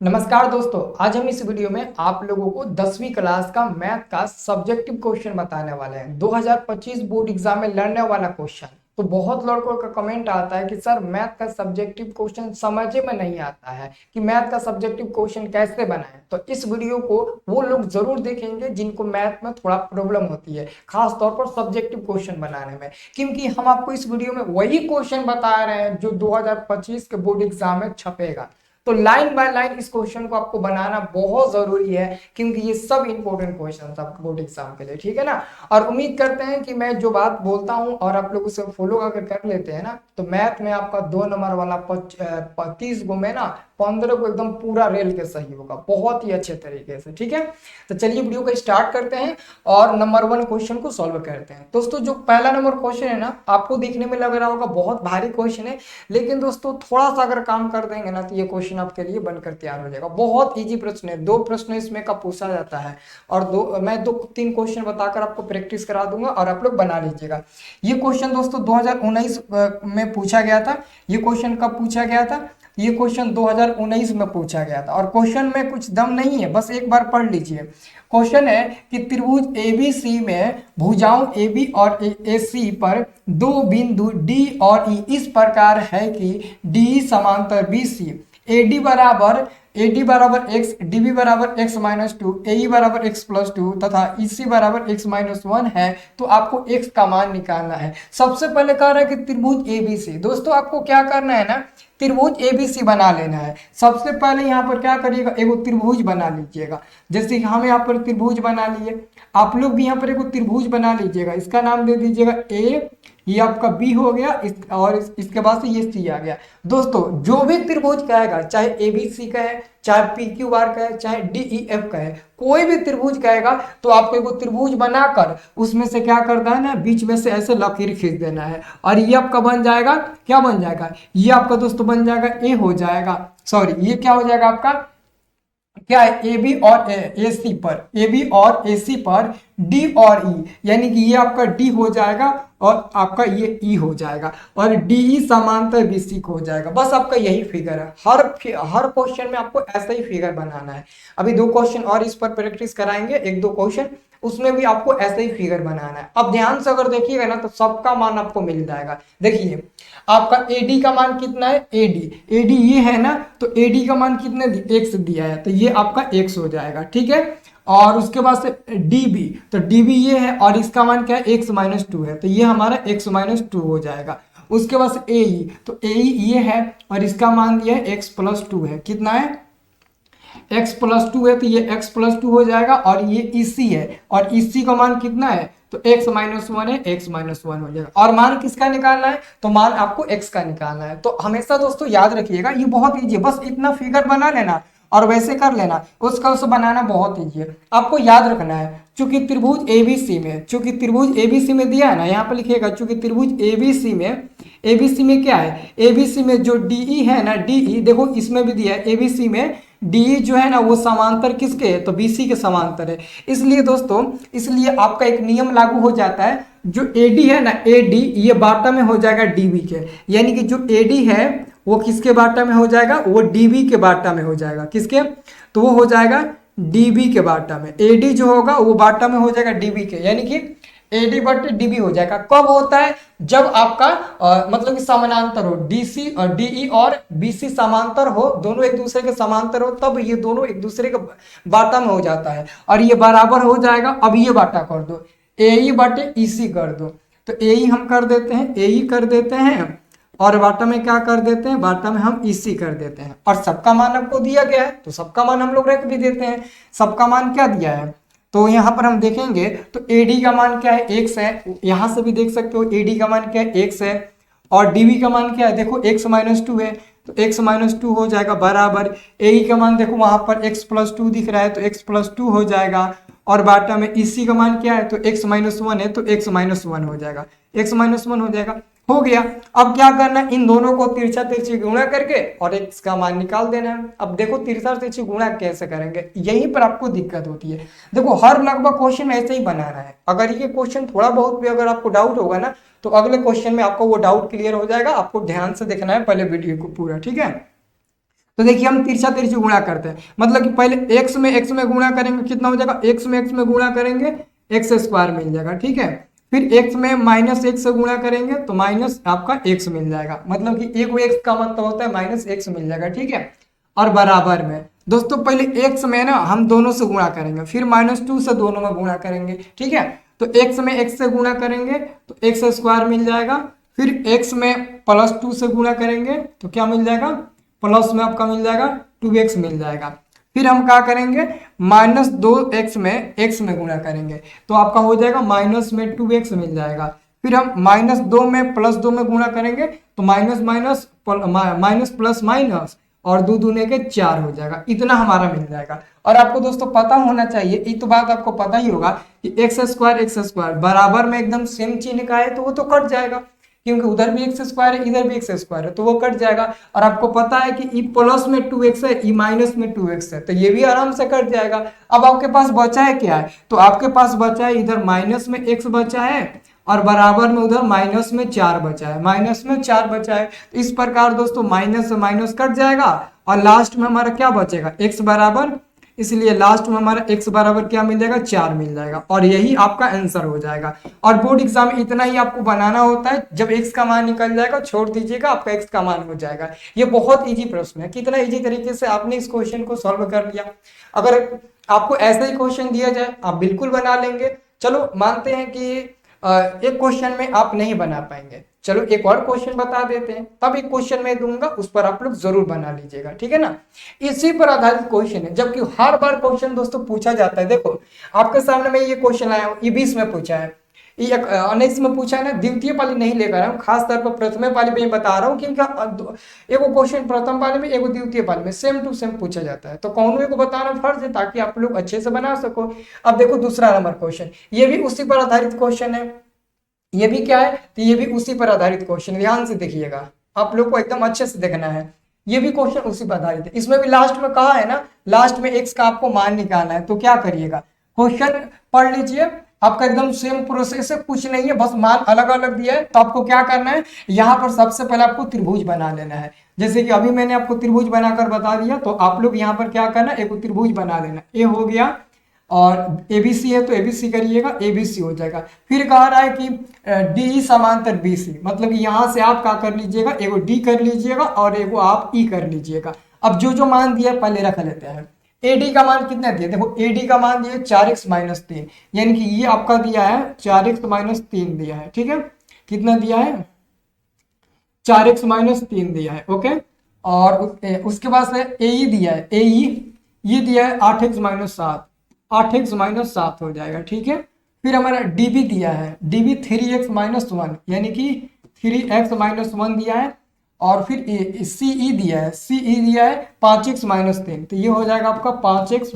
नमस्कार दोस्तों, आज हम इस वीडियो में आप लोगों को 10वीं क्लास का मैथ का सब्जेक्टिव क्वेश्चन बताने वाले हैं। 2025 बोर्ड एग्जाम में लड़ने वाला क्वेश्चन। तो बहुत लड़कों का कमेंट आता है कि सर मैथ का सब्जेक्टिव क्वेश्चन समझ में नहीं आता है कि मैथ का सब्जेक्टिव क्वेश्चन कैसे बनाएं। तो इस वीडियो को वो लोग जरूर देखेंगे जिनको मैथ में थोड़ा प्रॉब्लम होती है, खास तौर पर सब्जेक्टिव क्वेश्चन बनाने में, क्योंकि हम आपको इस वीडियो में वही क्वेश्चन बता रहे हैं जो 2025 के बोर्ड एग्जाम में छपेगा। तो लाइन बाय लाइन इस क्वेश्चन को आपको बनाना बहुत जरूरी है, क्योंकि ये सब इंपॉर्टेंट क्वेश्चन है बोर्ड एग्जाम के लिए, ठीक है ना। और उम्मीद करते हैं कि मैं जो बात बोलता हूं और आप लोग उसे फॉलो अगर कर लेते हैं ना, तो मैथ में आपका 2 नंबर वाला 30 गो में ना 15 को एकदम पूरा रेल के सही होगा, बहुत ही अच्छे तरीके से, ठीक है। तो चलिए वीडियो को स्टार्ट करते हैं और नंबर 1 क्वेश्चन को सॉल्व करते हैं। दोस्तों जो पहला नंबर क्वेश्चन है ना, आपको देखने में लग रहा होगा बहुत भारी क्वेश्चन है, लेकिन दोस्तों थोड़ा सा अगर काम कर देंगे ना तो ये क्वेश्चन आपके लिए बनकर तैयार हो जाएगा। बहुत इजी प्रश्न है, 2 प्रश्न इसमें का पूछा जाता है और मैं 2-3 क्वेश्चन बताकर आपको प्रैक्टिस करा दूंगा और आप लोग बना लीजिएगा। ये क्वेश्चन दोस्तों 2019 में पूछा गया था। ये क्वेश्चन कब पूछा गया था? ये क्वेश्चन 2019 में पूछा गया था और क्वेश्चन में कुछ दम नहीं है, बस एक बार पढ़ लीजिए। क्वेश्चन है कि त्रिभुज एबीसी में भुजाओं AB और AC पर दो बिंदु D और E इस प्रकार है कि DE समांतर BC, AD बराबर x, DB बराबर x माइनस 2, AE बराबर x प्लस 2 तथा EC बराबर x माइनस 1 है। तो आपको x का मान निकालना है। सबसे पहले कह रहा है कि त्रिभुज ABC। दोस्तों आपको क्या करना है ना, त्रिभुज एबीसी बना लेना है। सबसे पहले यहाँ पर क्या करिएगा, एगो त्रिभुज बना लीजिएगा। जैसे कि हम यहाँ पर त्रिभुज बना लिए, आप लोग भी यहाँ पर एगो त्रिभुज बना लीजिएगा। इसका नाम दे दीजिएगा ए, ये आपका बी हो गया और इसके बाद से ये सी आ गया। दोस्तों जो भी त्रिभुज कहेगा, चाहे ए बी सी का है, चाहे पी क्यू आर का है, चाहे डी ई एफ का है, कोई भी त्रिभुज कहेगा तो आपको एगो त्रिभुज बनाकर उसमें से क्या करना है ना, बीच में से ऐसे लकीर खींच देना है और ये आपका बन जाएगा, क्या बन जाएगा, ये आपका दोस्तों बन जाएगा ए हो जाएगा, सॉरी ये क्या हो जाएगा आपका, क्या है, ए बी और ए सी पर, ए बी और ए सी पर डी और ई, यानी कि ये आपका डी हो जाएगा और आपका ये ई हो जाएगा और डी ई समांतर बी सी को हो जाएगा। बस आपका यही फिगर है। हर क्वेश्चन में आपको ऐसा ही फिगर बनाना है। अभी 2 क्वेश्चन और इस पर प्रैक्टिस कराएंगे, 1-2 क्वेश्चन, उसमें भी आपको ऐसा ही फिगर बनाना है। अब ध्यान से अगर देखिएगा ना तो सबका मान आपको मिल जाएगा। देखिए आपका एडी का मान कितना है, एडी ये है ना, तो एडी का मान कितने x दिया है, तो ये आपका x हो जाएगा, ठीक है। और उसके बाद से डीबी, तो डीबी ये है और इसका मान क्या है, x माइनस 2 है, तो ये हमारा x माइनस 2 हो जाएगा। उसके बाद से एई, तो एई ये है और इसका मान दिया है x प्लस 2 है, कितना है, x प्लस 2 है, तो ये x प्लस 2 हो जाएगा और ये इसी है और इसी का मान कितना है, तो x माइनस 1 है, x माइनस 1 हो जाएगा। और मान किसका निकालना है, तो मान आपको x का निकालना है। तो हमेशा दोस्तों याद रखिएगा, ये बहुत ईजी है, बस इतना फिगर बना लेना और वैसे कर लेना, उसका उसे बनाना बहुत ईजी है। आपको याद रखना है, चूंकि त्रिभुज एबीसी में दिया है ना, यहाँ पे लिखिएगा, चूंकि त्रिभुज एबीसी में क्या है, एबीसी में जो डीई है ना, डीई देखो इसमें भी दिया है, एबीसी में डी जो है ना वो समांतर किसके है, तो बीसी के समांतर है। इसलिए दोस्तों, इसलिए आपका एक नियम लागू हो जाता है, जो एडी है ना, एडी ये बाटा में हो जाएगा डीबी के, यानी कि जो एडी है वो किसके बाटा में हो जाएगा, वो डीबी के बाटा में हो जाएगा, किसके, तो वो हो जाएगा डीबी के बाटा में। एडी जो होगा वो बाटा में हो जाएगा डीबी के, यानी कि एडी बटे डीबी हो जाएगा। कब होता है, जब आपका मतलब कि समानांतर हो, डीसी और डीई और बीसी समांतर हो, दोनों एक दूसरे के समांतर हो, तब ये दोनों एक दूसरे के बाटा में हो जाता है और ये बराबर हो जाएगा। अब ये बाटा कर दो, एई बटे ईसी कर दो, तो एई हम कर देते हैं, एई कर देते हैं और बाटा में क्या कर देते हैं, बाटा में हम ईसी कर देते हैं और सबका मान आपको दिया गया है तो सबका मान हम लोग रख भी देते हैं। सबका मान क्या दिया है, तो यहाँ पर हम देखेंगे तो AD का मान क्या है, x है, यहाँ से भी देख सकते हो AD का मान क्या है, x है और DB का मान क्या है, देखो x माइनस 2 है, तो x माइनस 2 हो जाएगा बराबर, AE का मान देखो वहां पर x प्लस 2 दिख रहा है तो x प्लस 2 हो जाएगा और बाटा में EC का मान क्या है, तो x माइनस 1 है, तो x माइनस 1 हो जाएगा, x माइनस 1 हो जाएगा, हो गया। अब क्या करना है, इन दोनों को तिरछा तिरछी गुणा करके और x का मान निकाल देना है। अब देखो तिरछा तिरछी गुणा कैसे करेंगे, यहीं पर आपको दिक्कत होती है। देखो हर लगभग क्वेश्चन ऐसे ही बनाना है। अगर ये क्वेश्चन थोड़ा बहुत भी अगर आपको डाउट होगा ना, तो अगले क्वेश्चन में आपको वो डाउट क्लियर हो जाएगा। आपको ध्यान से देखना है पहले वीडियो को पूरा, ठीक है। तो देखिए हम तिरछा तिरछी गुणा करते हैं, मतलब कि पहले x में गुणा करेंगे, कितना हो जाएगा, x में गुणा करेंगे एक्स स्क्वायर मिल जाएगा, ठीक है। फिर x में माइनस x से गुणा करेंगे तो माइनस आपका x मिल जाएगा, मतलब कि एक x का मतलब होता है माइनस x मिल जाएगा, ठीक है। और बराबर में दोस्तों पहले x में ना हम दोनों से गुणा करेंगे, फिर -2 से दोनों में गुणा करेंगे, ठीक है। तो x में x से गुणा करेंगे तो एक्स स्क्वायर मिल जाएगा, फिर x में +2 से गुणा करेंगे तो क्या मिल जाएगा, प्लस में आपका मिल जाएगा 2x मिल जाएगा। फिर हम क्या करेंगे, -2x में x में गुणा करेंगे तो आपका हो जाएगा माइनस में 2x मिल जाएगा। फिर हम -2 में +2 में गुणा करेंगे तो minus minus minus plus minus और 2 दूने के 4 हो जाएगा, इतना हमारा मिल जाएगा। और आपको दोस्तों पता होना चाहिए, ये तो बात आपको पता ही होगा कि एक्स स्क्वायर बराबर में एकदम सेम चिन्ह का है तो वो तो कट जाएगा, क्योंकि उधर भी एक्स स्क्वायर है इधर भी एक्स स्क्वायर है तो वो कट जाएगा। और आपको पता है कि ई प्लस में 2x है, ई माइनस में 2x है, तो ये भी आराम से कट जाएगा। अब आपके पास बचा है क्या है, तो आपके पास बचा है इधर माइनस में x बचा है और बराबर में उधर माइनस में 4 बचा है, माइनस में 4 बचा है। तो इस प्रकार दोस्तों माइनस से माइनस कट जाएगा और लास्ट में हमारा क्या बचेगा, x बराबर, इसलिए लास्ट में हमारा x बराबर क्या मिल जाएगा, 4 मिल जाएगा और यही आपका आंसर हो जाएगा। और बोर्ड एग्जाम में इतना ही आपको बनाना होता है, जब x का मान निकल जाएगा छोड़ दीजिएगा, आपका x का मान हो जाएगा। ये बहुत इजी प्रश्न है, कितना इजी तरीके से आपने इस क्वेश्चन को सॉल्व कर लिया। अगर आपको ऐसा ही क्वेश्चन दिया जाए आप बिल्कुल बना लेंगे। चलो मानते हैं कि एक क्वेश्चन में आप नहीं बना पाएंगे, चलो एक और क्वेश्चन बता देते हैं, तब एक क्वेश्चन मैं दूंगा उस पर आप लोग जरूर बना लीजिएगा, ठीक है ना। इसी पर आधारित क्वेश्चन है, जबकि हर बार क्वेश्चन दोस्तों पूछा जाता है। देखो आपके सामने में ये क्वेश्चन आया, ये 20 में पूछा है, ये 19 में पूछा है ना, द्वितीय पाली नहीं लेकर आया हूँ, खास तौर पर प्रथम पाली में बता रहा हूँ, क्योंकि एगो क्वेश्चन प्रथम पाली में एगो द्वितीय पाली में सेम टू सेम पूछा जाता है, तो कौन को बताना फर्ज है ताकि आप लोग अच्छे से बना सको। अब देखो दूसरा नंबर क्वेश्चन, ये भी उसी पर आधारित क्वेश्चन है, ये भी क्या है, तो ये भी उसी पर आधारित क्वेश्चन, ध्यान से देखिएगा, आप लोग को एकदम अच्छे से देखना है। ये भी क्वेश्चन उसी पर आधारित है, इसमें भी लास्ट में कहा है ना, लास्ट में x का आपको मान निकालना है, तो क्या करिएगा, क्वेश्चन पढ़ लीजिए, आपका एकदम सेम प्रोसेस है, कुछ नहीं है, बस मान अलग अलग दिया है। तो आपको क्या करना है, यहाँ पर सबसे पहले आपको त्रिभुज बना लेना है, जैसे कि अभी मैंने आपको त्रिभुज बनाकर बता दिया, तो आप लोग यहाँ पर क्या करना है, एक त्रिभुज बना लेना, ए हो गया और ABC है तो ABC करिएगा, ABC हो जाएगा। फिर कह रहा है कि DE समांतर BC, मतलब यहाँ से आप क्या कर लीजिएगा, एगो D कर लीजिएगा और एगो आप E कर लीजिएगा। अब जो मान दिया पहले रख लेते हैं। AD का मान कितना दिया, देखो AD का मान दिया 4x - 3, यानी कि ये आपका दिया है 4x - 3 दिया है, ठीक है, कितना दिया है, 4x - 3 दिया है, ओके। और उसके बाद से AE दिया है, AE ये दिया है 8x - 7, 8x - 7 हो जाएगा, ठीक है। फिर हमारा DB दिया है, DB 3x - 1 यानी कि 3x - 1 दिया है। और फिर CE दिया है, CE दिया है 5x - 3, तो ये हो जाएगा आपका 5x -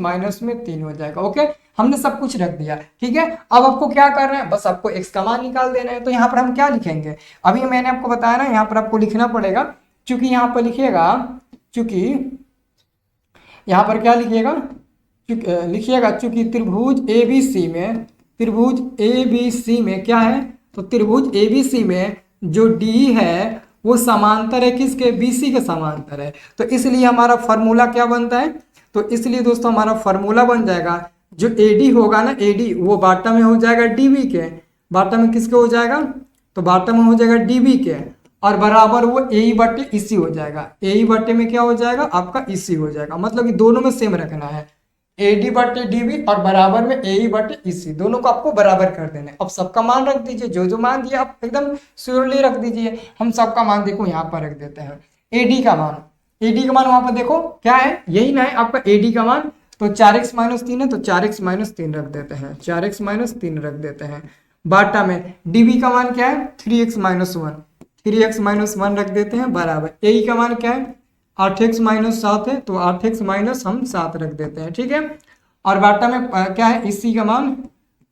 3 हो जाएगा, ओके। हमने सब कुछ रख दिया, ठीक है। अब आपको क्या करना है, बस आपको x का मान निकाल देना है। तो यहाँ पर हम क्या लिखेंगे, अभी मैंने आपको बताया ना, यहाँ पर आपको लिखना पड़ेगा, चूंकि यहाँ पर लिखिएगा, चूंकि यहाँ पर क्या लिखिएगा, चूंकि त्रिभुज ABC में क्या है, तो त्रिभुज ABC में जो D है वो समांतर है किसके, BC के समांतर है। तो इसलिए हमारा फॉर्मूला क्या बनता है, तो इसलिए दोस्तों हमारा फॉर्मूला बन जाएगा, जो AD होगा ना, AD वो बाटा में हो जाएगा DB के, बाटा में किसके हो जाएगा, तो बाटा में हो जाएगा DB के, और बराबर वो AE बटे EC हो जाएगा, AE बटे में क्या हो जाएगा आपका EC हो जाएगा, मतलब कि दोनों में सेम रखना है, AD बटे DB और बराबर में AE बटे EC, दोनों को आपको बराबर कर देना है। अब सबका मान रख दीजिए, जो मान दिया आप एकदम श्योरली रख दीजिए। हम सबका मान देखो यहाँ पर रख देते हैं, AD का मान वहां पर देखो क्या है, यही ना है आपका AD का मान, तो 4x - 3 है तो 4x - 3 रख देते हैं, 4x - 3 रख देते हैं। बाटा में DB का मान क्या है, 3x - 1, 3x - 1 रख देते हैं, बराबर AE का मान क्या है, 8x - 7 है तो 8x - हम 7 रख देते हैं, ठीक है। और बाटा में क्या है, इसी का मान,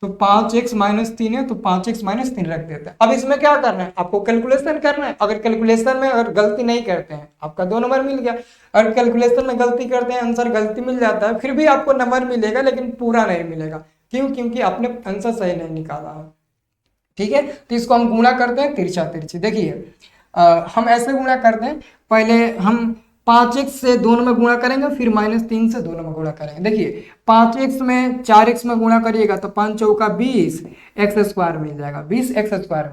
तो 5x - 3 है तो 5x - 3 रख देते हैं। अब इसमें क्या करना है, आपको कैलकुलेशन करना है। अगर कैलकुलेशन में अगर गलती नहीं करते हैं, आपका 2 नंबर मिल गया। अगर कैलकुलेशन में गलती करते हैं, आंसर गलती मिल जाता है, फिर भी आपको नंबर मिलेगा, लेकिन पूरा नहीं मिलेगा, क्यों, क्योंकि आपने आंसर सही नहीं निकाला है, ठीक है। तो इसको हम गुणा करते हैं तिरछा तिरछी, देखिए हम ऐसे गुणा करते हैं, पहले हम 5x से दोनों में गुणा करेंगे, फिर -3 से दोनों में गुणा करेंगे। देखिए 5x में 4x में गुणा करिएगा तो 5 चौका 20 एक्स स्क्वायर मिल जाएगा, 20 एक्स स्क्वायर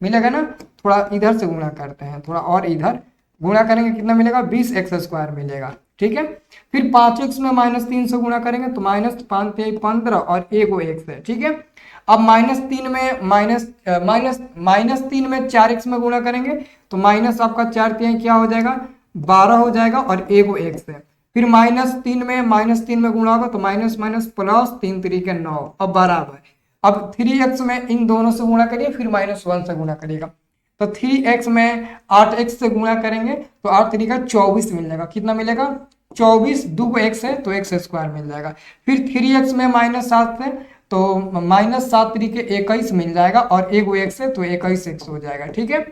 मिलेगा ना। थोड़ा इधर से गुणा करते हैं, थोड़ा और इधर गुणा करेंगे, कितना मिलेगा 20 एक्स स्क्वायर मिलेगा। ठीक है, फिर 5x में -3 से गुणा करेंगे तो -5 15 और एक एक्स है। ठीक है, अब -3 में -3 में 4x में गुणा करेंगे तो माइनस आपका 4 3 क्या हो जाएगा 12 हो जाएगा और एक एक्स है। फिर -3 में -3 में गुणा होगा तो माइनस माइनस प्लस 3 3 के 9 अब बराबर। अब 3x में इन दोनों से गुणा करिए, फिर -1 से गुणा करिएगा तो 3x में 8x से गुणा करेंगे तो 8 3 का 24 मिल जाएगा। कितना मिलेगा 24, 2 x है तो एक्स स्क्वायर मिल जाएगा। फिर 3x में -7 से तो -7 3 के 21 मिल जाएगा और एक एक्स है तो 21 एक्स हो जाएगा। ठीक है,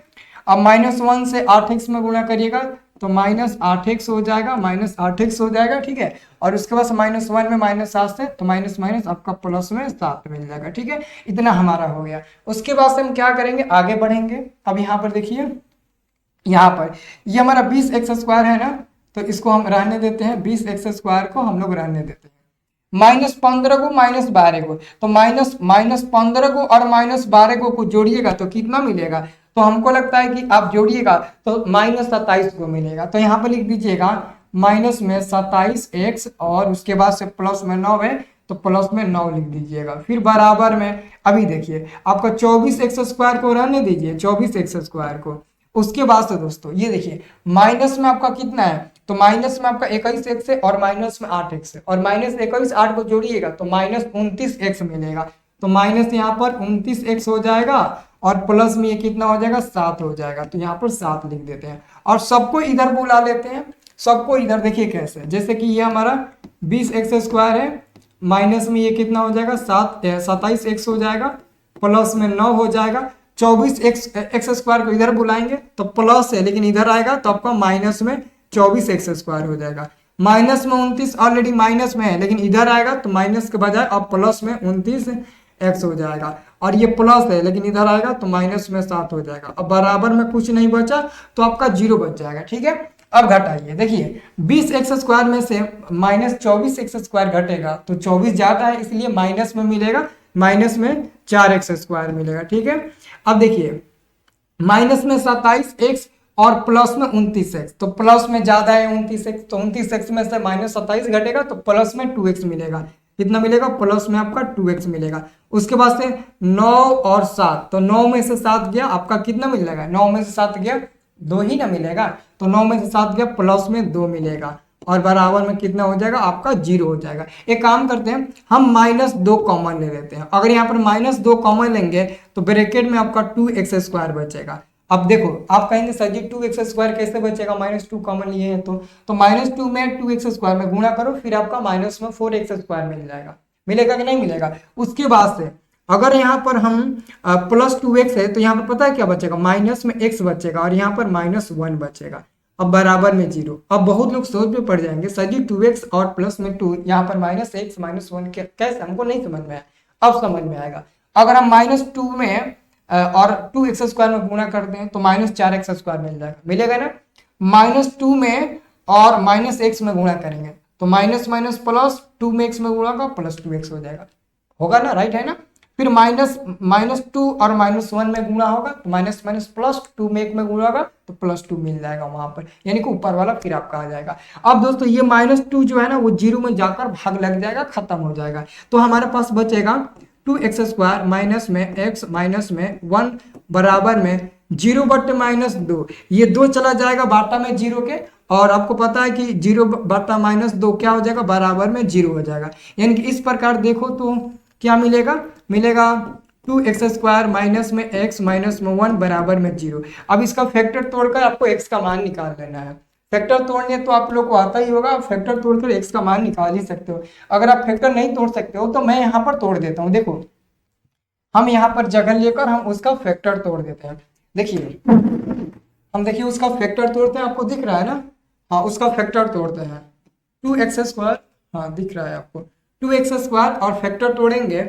अब -1 से 8x में गुणा करिएगा तो -8x हो जाएगा, -8x हो जाएगा। ठीक है, और उसके बाद -1 में -7 से तो माइनस माइनस आपका प्लस में 7 मिल जाएगा। ठीक है, इतना हमारा हो गया। उसके बाद से हम क्या करेंगे, आगे बढ़ेंगे। अब यहाँ पर देखिए, यहाँ पर ये हमारा 20 एक्स स्क्वायर है ना, तो इसको हम रहने देते हैं, 20 एक्स स्क्वायर को हम लोग रहने देते हैं। -15 को -12 को तो -15 को और -12 को जोड़िएगा तो कितना मिलेगा, तो हमको लगता है कि आप जोड़िएगा तो -27 को मिलेगा। तो यहाँ पर लिख दीजिएगा माइनस में 27x और उसके बाद से प्लस में 9 है तो प्लस में 9 लिख दीजिएगा। फिर बराबर में अभी देखिए आपका 24 एक्स स्क्वायर को रहने दीजिए, 24 एक्स स्क्वायर को। उसके बाद से दोस्तों ये देखिए माइनस में आपका कितना है, तो माइनस में आपका 21 एक्स है और माइनस में 8 एक्स है, और -21 8 को जोड़िएगा तो -29 एक्स मिलेगा। तो माइनस यहाँ पर 29 एक्स हो जाएगा और प्लस में ये कितना हो जाएगा 7 हो जाएगा। तो यहाँ पर 7 लिख देते हैं और सबको इधर बुला लेते हैं, सबको इधर। देखिए कैसे, जैसे कि ये हमारा 20 एक्स स्क्वायर है, माइनस में ये कितना हो जाएगा 27 एक्स हो जाएगा, प्लस में 9 हो जाएगा। 24 एक्स स्क्वायर को इधर बुलाएंगे तो प्लस है, लेकिन इधर आएगा तो आपका माइनस में 24 एक्स स्क्वायर हो जाएगा। माइनस में 29 ऑलरेडी माइनस में है, लेकिन इधर आएगा तो माइनस के बजाय अब प्लस में 29 एक्स हो जाएगा, और ये प्लस है लेकिन इधर आएगा तो माइनस में 7 हो जाएगा। अब बराबर में कुछ नहीं बचा तो आपका 0 बच जाएगा। ठीक है, अब घटाइए, देखिए 20 एक्स स्क्वायर में से -24 एक्स स्क्वायर घटेगा तो 24 ज्यादा है, इसलिए माइनस में मिलेगा, माइनस में 4 एक्स स्क्वायर मिलेगा। ठीक है, अब देखिए माइनस में 27 एक्स और प्लस में 29 एक्स, तो प्लस में ज्यादा है 29 एक्स, तो 29 एक्स में से -27 घटेगा तो प्लस में 2 एक्स मिलेगा। कितना मिलेगा, प्लस में आपका 2 एक्स मिलेगा। उसके बाद से 9 और 7, तो 9 में से 7 गया आपका कितना मिल जाएगा, 9 में से 7 गया 2 ही ना मिलेगा, तो 9 में से 7 गया प्लस में 2 मिलेगा और बराबर में कितना हो जाएगा आपका 0 हो जाएगा। एक काम करते हैं, हम -2 कॉमन ले लेते हैं। अगर यहाँ पर -2 कॉमन लेंगे तो ब्रैकेट में आपका 2 एक्स स्क्वायर बचेगा। अब देखो आप कहेंगे सर जी 2 एक्स स्क्वायर कैसे बचेगा, -2 कॉमन लिए हैं तो -2 में 2 एक्स स्क्वायर में गुणा करो, फिर आपका माइनस में 4 एक्स स्क्वायर मिल जाएगा। मिलेगा कि नहीं मिलेगा। उसके बाद से अगर यहाँ पर हम +2x है तो यहाँ पर पता है क्या बचेगा, माइनस में x बचेगा और यहाँ पर -1 बचेगा। अब बराबर में 0। अब बहुत लोग सोच में पड़ जाएंगे सर जी 2x और प्लस में 2, यहाँ पर -x -1 कैसे, हमको नहीं समझ में आया। अब समझ में आएगा। अगर हम -2 में और 2 एक्स स्क्वायर में गुणा करते हैं तो -4 एक्स स्क्वायर मिल जाएगा, मिलेगा ना। -2 में और -x में गुणा करेंगे तो माइनस माइनस प्लस 2 में x में गुणा होगा +2 x हो जाएगा, होगा ना, राइट है ना। फिर -2 और -1 में गुणा होगा तो माइनस माइनस +2 में 1 में गुणा होगा तो +2 मिल जाएगा वहां पर, यानी कि ऊपर वाला फिर आपका आ जाएगा। अब दोस्तों ये -2 जो है ना वो 0 में जाकर भाग लग जाएगा, खत्म हो जाएगा। तो हमारे पास बचेगा 2x स्क्वायर माइनस में x माइनस में 1 बराबर में 0 बटे -2, ये 2 चला जाएगा बाटा में 0 के, और आपको पता है कि 0 बटा -2 क्या हो जाएगा, बराबर में 0 हो जाएगा। यानी कि इस प्रकार देखो तो क्या मिलेगा, मिलेगा 2x स्क्वायर माइनस में x माइनस में 1 बराबर में 0। अब इसका फैक्टर तोड़कर आपको x का मान निकाल लेना है। फैक्टर तोड़ने तो आप लोग को आता ही होगा, आप फैक्टर तोड़कर x का मान निकाल ही सकते हो। अगर आप फैक्टर नहीं तोड़ सकते हो तो मैं यहाँ पर तोड़ देता हूँ। देखो हम यहाँ पर जगह लेकर हम उसका फैक्टर तोड़ देते हैं। देखिए हम देखिए उसका फैक्टर तोड़ते हैं, आपको दिख रहा है ना, हाँ उसका फैक्टर तोड़ते हैं 2x स्क्वायर, हाँ दिख रहा है आपको 2x स्क्वायर, और फैक्टर तोड़ेंगे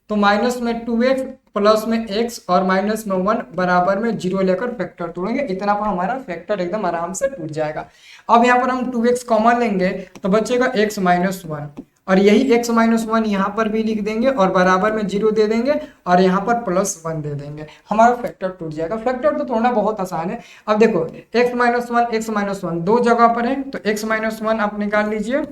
तो माइनस में 2x प्लस में x और माइनस में 1 बराबर में 0 लेकर फैक्टर तोड़ेंगे, इतना पर हमारा फैक्टर एकदम आराम से टूट जाएगा। अब यहाँ पर हम 2x कॉमन लेंगे तो बचेगा x माइनस 1, और यही x माइनस 1 यहाँ पर भी लिख देंगे और बराबर में 0 दे देंगे और यहाँ पर प्लस 1 दे देंगे, हमारा फैक्टर टूट जाएगा। फैक्टर तो तोड़ना बहुत आसान है। अब देखो x माइनस 1 x माइनस 1 दो जगह पर है, तो x माइनस 1 आप निकाल लीजिए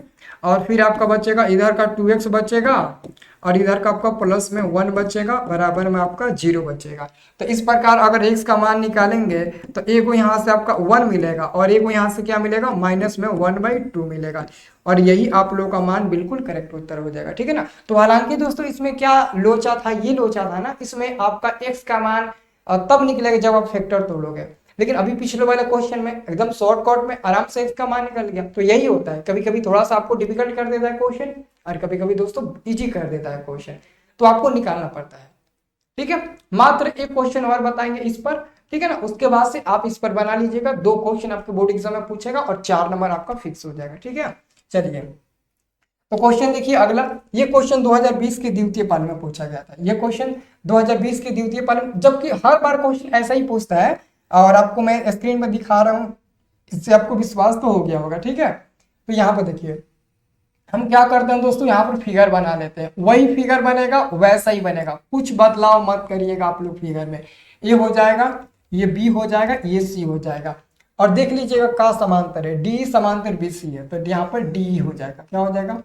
और फिर आपका बचेगा इधर का 2x बचेगा और इधर का आपका प्लस में 1 बचेगा, बराबर में आपका 0 बचेगा। तो इस प्रकार अगर x का मान निकालेंगे तो एक को यहाँ से आपका 1 मिलेगा और एक को यहाँ से क्या मिलेगा, माइनस में 1/2 मिलेगा, और यही आप लोगों का मान बिल्कुल करेक्ट उत्तर हो जाएगा। ठीक है ना। तो हालांकि दोस्तों इसमें क्या लोचा था, ये लोचा था ना, इसमें आपका x का मान तब निकलेगा जब आप फैक्टर तोड़ोगे, लेकिन अभी पिछले वाले क्वेश्चन में एकदम शॉर्टकट में आराम से x का मान निकल गया। तो यही होता है, कभी कभी थोड़ा सा आपको डिफिकल्ट कर देता है क्वेश्चन और कभी कभी दोस्तों इजी कर देता है क्वेश्चन, तो आपको निकालना पड़ता है। ठीक है, मात्र एक क्वेश्चन और बताएंगे इस पर, ठीक है ना, उसके बाद से आप इस पर बना लीजिएगा। 2 क्वेश्चन आपके बोर्ड एग्जाम में पूछेगा और 4 नंबर आपका फिक्स हो जाएगा। ठीक है, चलिए तो क्वेश्चन देखिए अगला। ये क्वेश्चन 2020 के द्वितीय पाली में पूछा गया था। ये क्वेश्चन 2020 के द्वितीय पाली में, जबकि हर बार क्वेश्चन ऐसा ही पूछता है और आपको मैं स्क्रीन पर दिखा रहा हूं, इससे आपको विश्वास तो हो गया होगा। ठीक है, तो यहाँ पर देखिए हम क्या करते हैं दोस्तों, यहाँ पर फिगर बना लेते हैं, वही फिगर बनेगा वैसा ही बनेगा, कुछ बदलाव मत करिएगा आप लोग फिगर में। ये हो जाएगा, ये बी हो जाएगा, ये सी हो जाएगा, और देख लीजिएगा का समांतर है, डी समांतर बी सी है, तो यहाँ पर डी हो जाएगा, क्या हो जाएगा,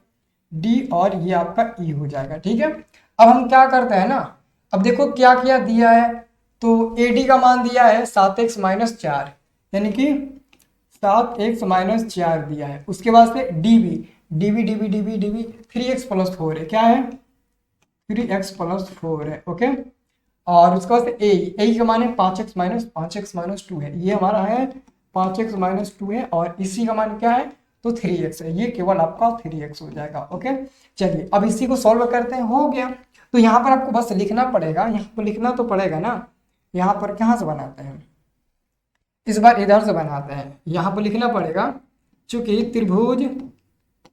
डी, और ये आपका ई हो जाएगा। ठीक है, अब हम क्या करते हैं ना, अब देखो क्या क्या दिया है, तो एडी का मान दिया है 7x माइनस 4, यानी कि 7x माइनस 4 दिया है। उसके बाद से dB, dB dB dB dB 3x plus 4 है, क्या है 3x प्लस 4 है। ओके, और उसके बाद से ए का मान है 5x माइनस 2 है, ये हमारा है 5x माइनस 2 है, और इसी का मान क्या है, तो 3x है, ये केवल आपका 3x हो जाएगा। ओके, चलिए अब इसी को सॉल्व करते हैं, हो गया। तो यहाँ पर आपको बस लिखना पड़ेगा, यहाँ पर लिखना तो पड़ेगा ना, यहाँ पर कहाँ से बनाते हैं, इस बार इधर से बनाते हैं, यहाँ पर लिखना पड़ेगा, चूंकि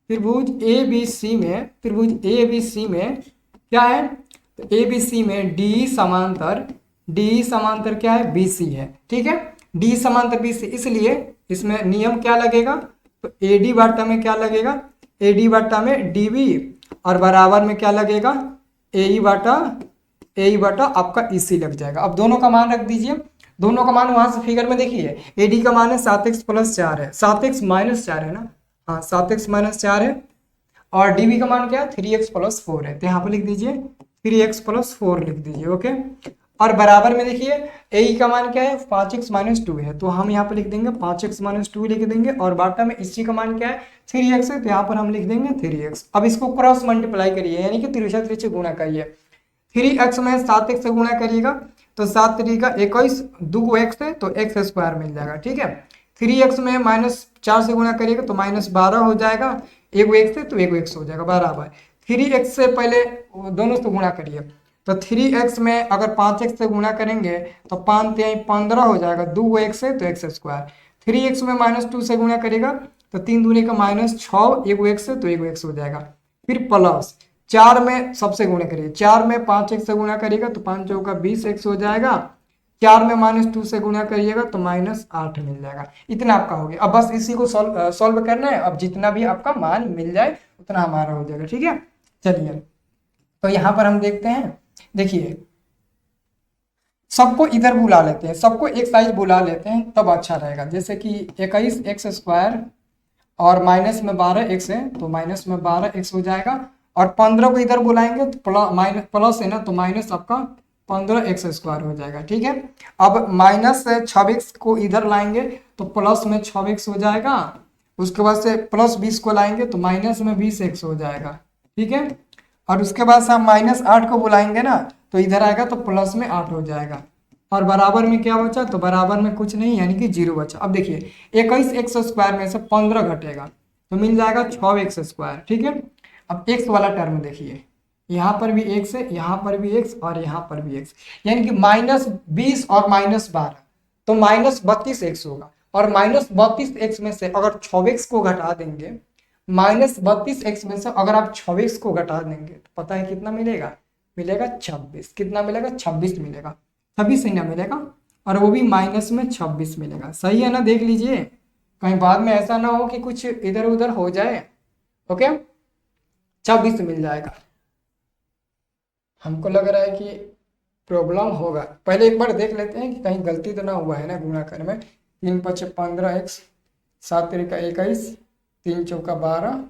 त्रिभुज ए बी सी में, त्रिभुज ए बी सी में क्या है, तो ए बी सी में डी समांतर क्या है, बी सी है। ठीक है, डी समांतर बी सी, इसलिए इसमें नियम क्या लगेगा, तो ए डी बाटा में क्या लगेगा, ए डी बाटा में डी बी, और बराबर में क्या लगेगा, ए ई बाटा आपका ई सी लग जाएगा। अब दोनों का मान रख दीजिए, दोनों का मान वहां से फिगर में देखिए, ए डी का मान है 7x प्लस 4 है, 7x माइनस 4 है ना, हाँ 7x माइनस 4 है, और डीबी का मान क्या है 3x प्लस 4 है, तो यहाँ पर लिख दीजिए 3x प्लस 4 लिख दीजिए। ओके, और बराबर में देखिए ए का मान क्या है 5x माइनस 2 है, तो हम यहाँ पर लिख देंगे 5x माइनस 2 लिख देंगे, और बाटा में इसी का मान क्या है 3x है, तो यहाँ पर हम लिख देंगे 3x। अब इसको क्रॉस मल्टीप्लाई करिए, यानी कि तिरछा तिरछे गुणा करिए, 3x में 7x से गुणा करिएगा तो 7 तरीका 21, 2 x है तो x स्क्वायर मिल जाएगा। ठीक है, 3x में माइनस 4 से गुणा करिएगा तो माइनस 12 हो जाएगा, एक x है तो एक x हो जाएगा बराबर। 3x से पहले दोनों से गुणा करिए, तो 3x में अगर 5x से गुणा करेंगे तो 5 3 15 हो जाएगा, 2 x है तो x स्क्वायर। 3x में माइनस 2 से गुणा करेगा तो 3 दूनी का माइनस 6, एक x है तो एक x हो जाएगा। फिर प्लस 4 में सबसे गुणा करिए, 4 में 5x से गुणा करिएगा तो 5 चौका 20x हो जाएगा, 4 में माइनस 2 से गुणा करिएगा तो माइनस 8 मिल जाएगा। इतना आपका हो गया। अब बस इसी को सॉल्व करना है, अब जितना भी आपका मान मिल जाए उतना हमारा हो जाएगा। ठीक है, चलिए तो यहाँ पर हम देखते हैं, देखिए सबको इधर बुला लेते हैं, सबको एक साइज बुला लेते हैं तब अच्छा रहेगा। जैसे कि 21x स्क्वायर और माइनस में 12x है तो माइनस में 12x हो जाएगा, और 15 को इधर बुलाएंगे तो प्लस है ना, तो माइनस आपका 15x स्क्वायर हो जाएगा। ठीक है, अब माइनस 6x को इधर लाएंगे तो प्लस में 6x हो जाएगा, उसके बाद से प्लस 20 को लाएंगे तो माइनस में 20x हो जाएगा। ठीक है, और उसके बाद से हम माइनस 8 को बुलाएंगे ना तो इधर आएगा तो प्लस में 8 हो जाएगा, और बराबर में क्या बचा, तो बराबर में कुछ नहीं यानी कि 0 बचा। अब देखिए 21x स्क्वायर में से 15 घटेगा तो मिल जाएगा 6x स्क्वायर। ठीक है, अब x वाला टर्म देखिए, यहाँ पर भी x है, यहाँ पर भी x और यहाँ पर भी x, यानी कि माइनस 20 और माइनस 12 तो माइनस 32x होगा, और माइनस 32x में से अगर 6x को घटा देंगे, माइनस 32x में से अगर आप 6x को घटा देंगे तो पता है कितना मिलेगा, मिलेगा 26। कितना मिलेगा? 26 मिलेगा। 26 ही ना मिलेगा, और वो भी माइनस में 26 मिलेगा। सही है ना? देख लीजिए, कहीं बाद में ऐसा ना हो कि कुछ इधर उधर हो जाए। ओके, 26 मिल जाएगा। हमको लग रहा है कि प्रॉब्लम होगा, पहले एक बार देख लेते हैं कि कहीं गलती तो ना हुआ है ना गुणा करने में। 3 × 5 = 15x, 7 × 21, 3 × 4 = 12।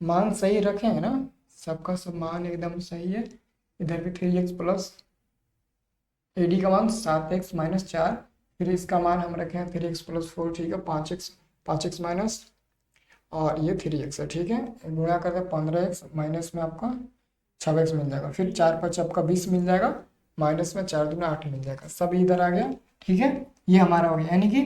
मान सही रखे हैं ना? सबका सब मान एकदम सही है। इधर भी 3x प्लस AD का मान 7x - 4, फिर इसका मान हम रखे हैं 3x + 4, ठीक है, 5x माइनस, और ये 3x है, ठीक है। गुणा करके 15x, माइनस में आपका 6x मिल जाएगा, फिर 4 × 5 आपका 20 मिल जाएगा, माइनस में 4 × 2 = 8 मिल जाएगा। सब इधर आ गया, ठीक है। ये हमारा हो गया, यानी कि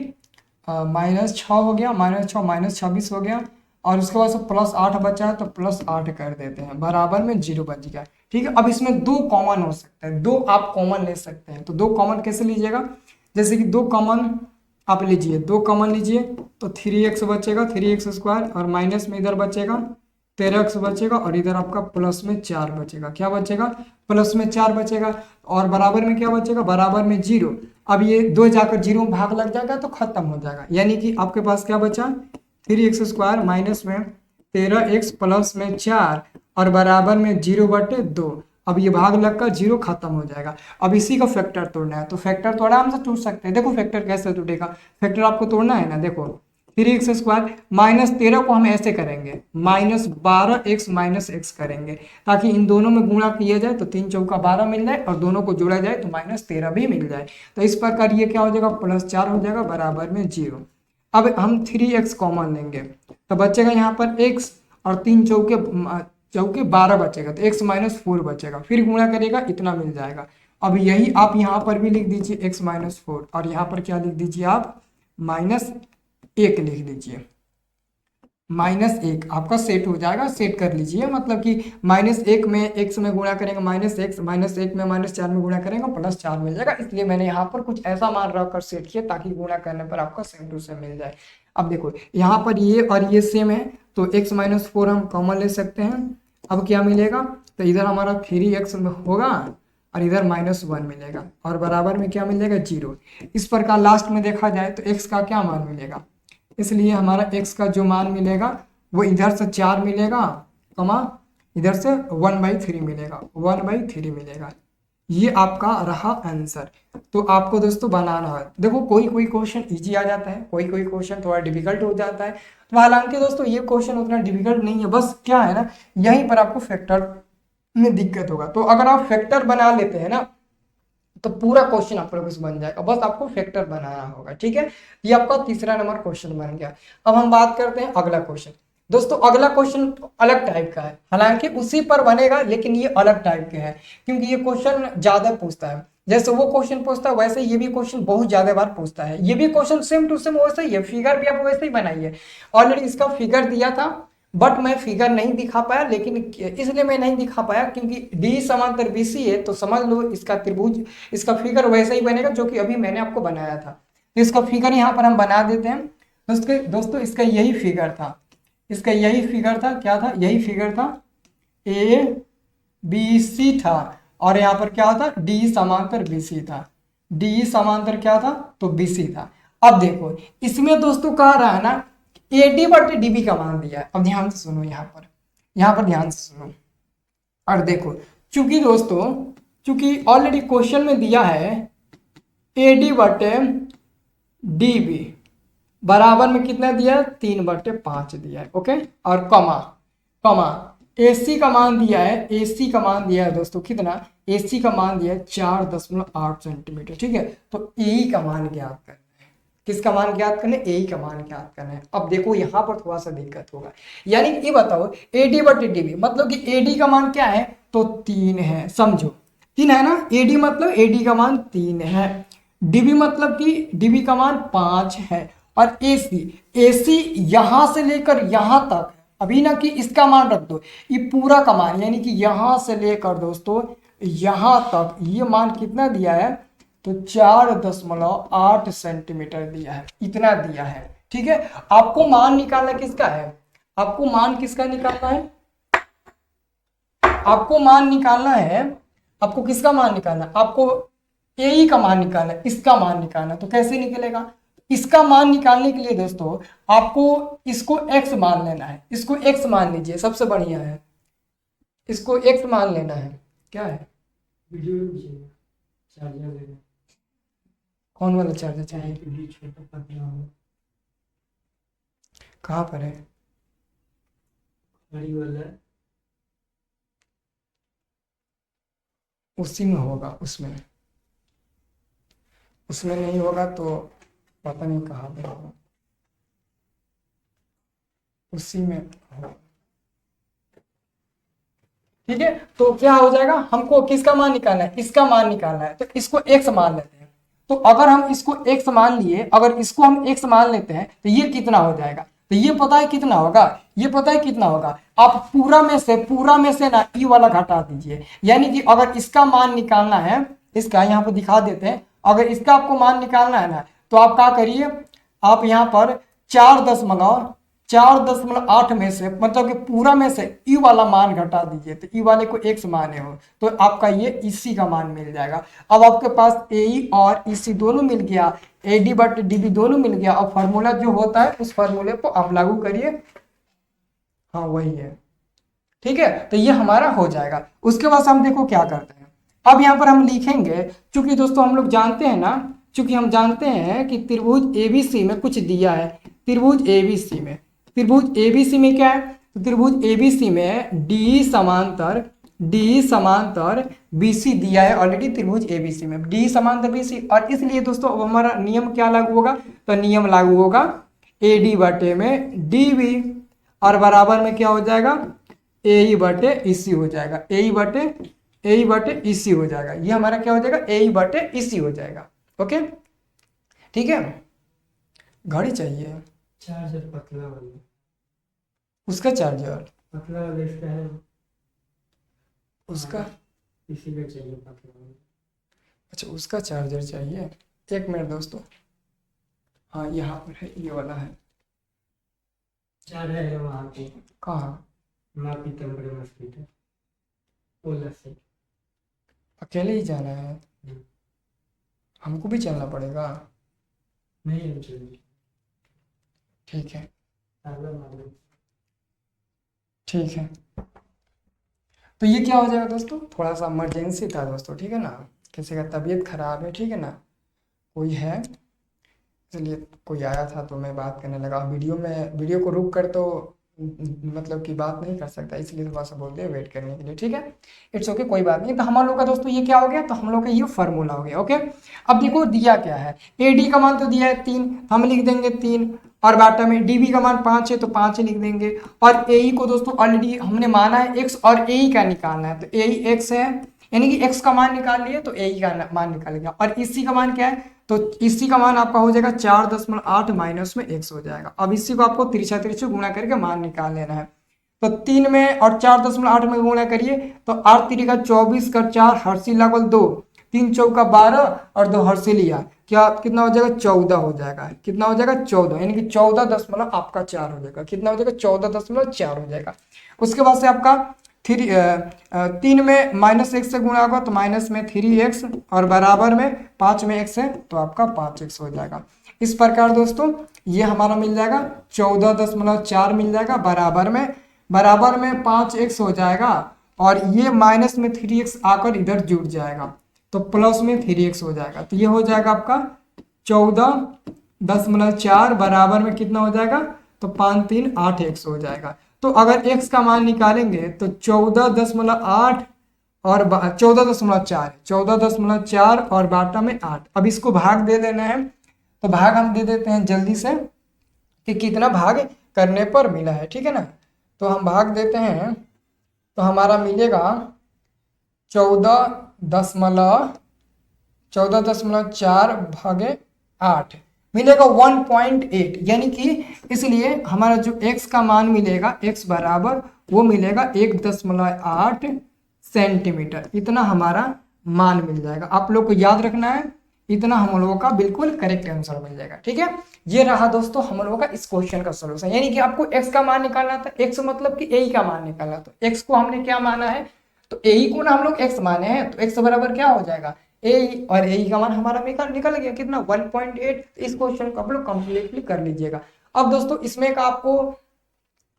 -6 हो गया, -6 -26 हो गया, और उसके बाद से +8 बचा है, तो +8 कर देते हैं, बराबर में 0 बच गया, ठीक है। अब इसमें 2 कॉमन हो सकते हैं, 2 आप कॉमन ले सकते हैं। तो 2 कॉमन कैसे लीजिएगा? जैसे कि 2 कॉमन आप लीजिए, 2 कॉमन लीजिए, तो 3x बचेगा, 3x², और माइनस में इधर बचेगा 13x बचेगा, और इधर आपका प्लस में 4 बचेगा। क्या बचेगा? प्लस में 4 बचेगा, और बराबर में क्या बचेगा? बराबर में 0। अब ये 2 जाकर 0 में भाग लग जाएगा तो खत्म हो जाएगा, यानी कि आपके पास क्या बचा? 3x² माइनस में 13x प्लस में 4, और बराबर में 0/2। अब ये भाग लगकर 0 खत्म हो जाएगा। अब इसी का फैक्टर तोड़ना है, तो फैक्टर तो आराम से टूट सकते हैं। देखो फैक्टर कैसे टूटेगा, फैक्टर आपको तोड़ना है ना। देखो 3x² माइनस 13 को हम ऐसे करेंगे, -12x - x करेंगे, ताकि इन दोनों में गुणा किया जाए तो 3 × 4 = 12 मिल जाए, और दोनों को जोड़ा जाए तो -13 भी मिल जाए। तो इस प्रकार ये क्या हो जाएगा? +4 हो जाएगा, बराबर में 0। अब हम 3x कॉमन लेंगे, तो बचेगा यहाँ पर x, और 3 चौके 12 बचेगा, तो x - 4 बचेगा, फिर गुणा करेगा, इतना मिल जाएगा। अब यही आप यहाँ पर भी लिख दीजिए x - 4, और यहाँ पर क्या लिख दीजिए आप? -1 लिख दीजिए। -1 आपका सेट हो जाएगा, सेट कर लीजिए, मतलब कि -1 में x में गुणा करेंगे -1, -1 में -4 में गुणा करेंगे +4 मिल जाएगा। इसलिए मैंने यहाँ पर कुछ ऐसा मान रखकर सेट किया ताकि गुणा करने पर आपका सेम टू सेम मिल जाए। अब देखो यहाँ पर ये और ये सेम है, तो x - 4 हम कॉमन ले सकते हैं। अब क्या मिलेगा? तो इधर हमारा 3x में होगा, और इधर -1 मिलेगा, और बराबर में क्या मिलेगा? 0। इस प्रकार लास्ट में देखा जाए तो x का क्या मान मिलेगा? इसलिए हमारा x का जो मान मिलेगा वो इधर से 4 मिलेगा, कमा इधर से 1/3 मिलेगा, 1/3 मिलेगा। ये आपका रहा आंसर। तो आपको दोस्तों बनाना है। देखो कोई कोई क्वेश्चन इजी आ जाता है, कोई कोई क्वेश्चन थोड़ा डिफिकल्ट हो जाता है। तो हालांकि दोस्तों ये क्वेश्चन उतना डिफिकल्ट नहीं है, बस क्या है ना, यहीं पर आपको फैक्टर में दिक्कत होगा। तो अगर आप फैक्टर बना लेते हैं ना, तो पूरा क्वेश्चन आप लोगों से बन जाएगा, बस आपको फैक्टर बनाना होगा, ठीक है। ये आपका तीसरा नंबर क्वेश्चन बन गया। अब हम बात करते हैं अगला क्वेश्चन। दोस्तों अगला क्वेश्चन अलग टाइप का है, हालांकि उसी पर बनेगा लेकिन ये अलग टाइप के है, क्योंकि ये क्वेश्चन ज्यादा पूछता है। जैसे वो क्वेश्चन पूछता है वैसे ये भी क्वेश्चन बहुत ज्यादा बार पूछता है। ये भी क्वेश्चन सेम टू सेम वैसे ही है, फिगर भी आप वैसे ही बनाइए। ऑलरेडी इसका फिगर दिया था, बट मैं फिगर नहीं दिखा पाया, लेकिन इसलिए मैं नहीं दिखा पाया क्योंकि डी समांतर BC है, तो समझ लो इसका त्रिभुज, इसका फिगर वैसे ही बनेगा जो कि अभी मैंने आपको बनाया था। तो इसका फिगर यहाँ पर हम बना देते हैं। दोस्तों इसका यही फिगर था, इसका यही फिगर था, क्या था? यही फिगर था, ABC था, और यहाँ पर क्या था? D समांतर BC था। D समांतर क्या था? तो BC था। अब देखो इसमें दोस्तों कह रहा है ना AD/DB का मान दिया है। अब ध्यान से सुनो, यहाँ पर ध्यान से सुनो, और देखो चूंकि दोस्तों चूंकि ऑलरेडी क्वेश्चन में दिया है AD/DB बराबर में कितना दिया है? 3/5 दिया है, ओके। और कमा AC का मान दिया है, AC का मान दिया है दोस्तों कितना? AC का मान दिया है 4.8 सेंटीमीटर, ठीक है। तो AE का मान ज्ञात करना है। किसका मान ज्ञात करना है? AE का मान ज्ञात करना है। अब देखो यहाँ पर थोड़ा सा दिक्कत होगा, यानी ये बताओ AD/DB मतलब कि AD का मान क्या है? तो 3 है, समझो 3 है ना। AD मतलब AD का मान 3 है, DB मतलब कि DB का मान 5 है, और AC यहां से लेकर यहां तक, अभी ना कि इसका मान रख दो, ये पूरा का मान, यानी कि यहां से लेकर दोस्तों यहां तक ये मान कितना दिया है? तो 4.8 सेंटीमीटर दिया है, इतना दिया है, ठीक है। आपको मान निकालना किसका है? आपको मान किसका निकालना है? आपको मान निकालना है, आपको किसका मान निकालना है, आपको ए का मान निकालना है, इसका मान निकालना है। तो कैसे निकलेगा, इसका मान निकालने के लिए दोस्तों आपको इसको x मान लेना है, इसको x मान लीजिए, सबसे बढ़िया है, इसको x मान लेना है। क्या है, कौन वाला चार्जर चाहिए, कहाँ पर है, उसी में होगा, उसमें नहीं होगा तो पता नहीं कहाँ पर होगा, उसी में होगा। ठीक है, तो क्या हो जाएगा, हमको किसका मान निकालना है, इसका मान निकालना है, तो इसको x मान लेते हैं। तो अगर हम इसको x मान लिए, अगर इसको हम x मान लेते हैं तो ये कितना हो जाएगा, तो ये पता है कितना होगा, ये पता है कितना होगा, आप पूरा में से ना ई वाला घटा दीजिए। यानी कि अगर इसका मान निकालना है, इसका यहाँ पर दिखा देते हैं, अगर इसका आपको मान निकालना है ना, तो आप क्या करिए, आप यहाँ पर 4.8 में से, मतलब कि पूरा में से ई वाला मान घटा दीजिए, तो ई वाले को x माने हो तो आपका ये इसी का मान मिल जाएगा। अब आपके पास ए और इसी दोनों मिल गया, AD बट DB दोनों मिल गया। अब फार्मूला जो होता है उस फार्मूले को आप लागू करिए, हाँ वही है। ठीक है, तो ये हमारा हो जाएगा। उसके बाद हम देखो क्या करते हैं, अब यहाँ पर हम लिखेंगे, चूंकि दोस्तों हम लोग जानते हैं ना, चूंकि हम जानते हैं कि त्रिभुज ABC में कुछ दिया है, त्रिभुज ABC में क्या है, तो त्रिभुज ABC में D समांतर BC दिया है ऑलरेडी, त्रिभुज ABC में D समांतर BC। और इसलिए दोस्तों अब हमारा नियम क्या लागू होगा, तो नियम लागू होगा AD बटे में DB, और बराबर में क्या हो जाएगा, AE बटे EC हो जाएगा, AE बटे EC हो जाएगा। ये हमारा क्या हो जाएगा, AE बटे EC हो जाएगा। ओके, ठीक है। घड़ी चाहिए, चार्जर पतला वाला, उसका चार्जर पतला वाला इसका है, उसका इसी का चाहिए पतला वाला। अच्छा, उसका चार्जर चाहिए, एक मिनट दोस्तों, हाँ यहाँ पर है, ये वाला है, चार्जर है वहाँ पे, कहाँ, मापी तंबरे हॉस्पिटल, ओला से। अकेले ही जाना है, हमको भी चलना पड़ेगा, नहीं चाहिए, ठीक है मालूम। ठीक है। तो ये क्या हो जाएगा दोस्तों, थोड़ा सा इमरजेंसी था दोस्तों, ठीक है ना, किसी का तबीयत खराब है, ठीक है ना, कोई है, इसलिए कोई आया था तो मैं बात करने लगा। वीडियो को रुक कर तो मतलब कि बात नहीं कर सकता, इसलिए थोड़ा सा बोल दिया वेट करने के लिए, ठीक है, इट्स ओके, कोई बात नहीं। तो हम लोग का दोस्तों ये क्या हो गया, तो हम लोग का ये फार्मूला हो गया। ओके, अब देखो दिया क्या है, AD का मान तो दिया है 3, हम लिख देंगे 3, और बाटा में DB का मान 5 है तो 5 लिख देंगे, और AE को दोस्तों ऑलरेडी हमने माना है x, और AE का निकालना है, तो AE x है, यानी कि x का मान निकाल लिए तो AE का मान निकाल गया। और EC का मान क्या है, तो EC का मान आपका हो जाएगा 4.8 माइनस में x हो जाएगा। अब इसी को आपको तिरछा गुणा करके मान निकाल लेना है, तो 3 में और 4.8 में गुणा करिए तो 8 3 का 24 कर 4 हर्षी लागल 2, 3 चौका 12 और 2 हर्षी लिया, क्या कितना हो जाएगा, 14 हो जाएगा। कितना हो जाएगा, 14, यानी कि 14 आपका 4 हो जाएगा। कितना हो जाएगा, 14.4 हो जाएगा। उसके बाद से आपका 3 में -1 से गुणा होगा तो माइनस में 3x, और बराबर में 5 में x है तो आपका 5x हो जाएगा। इस प्रकार दोस्तों ये हमारा मिल जाएगा 14.4 मिल जाएगा, बराबर में 5x हो जाएगा, और ये माइनस में 3x आकर इधर जुड़ जाएगा तो प्लस में 3x हो जाएगा। तो ये हो जाएगा आपका 14.4 बराबर में कितना हो जाएगा, तो 5 3 8x हो जाएगा। तो अगर x का मान निकालेंगे तो 14.8 और 14.4 और बाटा में 8। अब इसको भाग दे देना है, तो भाग हम दे देते हैं जल्दी से कि कितना भाग करने पर मिला है, ठीक है ना। तो हम भाग देते हैं तो हमारा मिलेगा 14.4 भागे 8 मिलेगा 1.8, यानी कि इसलिए हमारा जो x का मान मिलेगा, x बराबर वो मिलेगा 1.8 सेंटीमीटर, इतना हमारा मान मिल जाएगा। आप लोग को याद रखना है, इतना हम लोगों का बिल्कुल करेक्ट आंसर मिल जाएगा, ठीक है। ये रहा दोस्तों हम लोगों का इस क्वेश्चन का सोल्यूशन, यानी कि आपको x का मान निकालना था, x मतलब कि a का मान निकालना, तो x को हमने क्या माना है, तो ए को ना हम लोग एक्स माने हैं, तो एक्स बराबर क्या हो जाएगा ए, और ए का मान हमारा निकल गया कितना 1.8। इस क्वेश्चन को आप लोग कंप्लीटली कर लीजिएगा। अब दोस्तों इसमें का आपको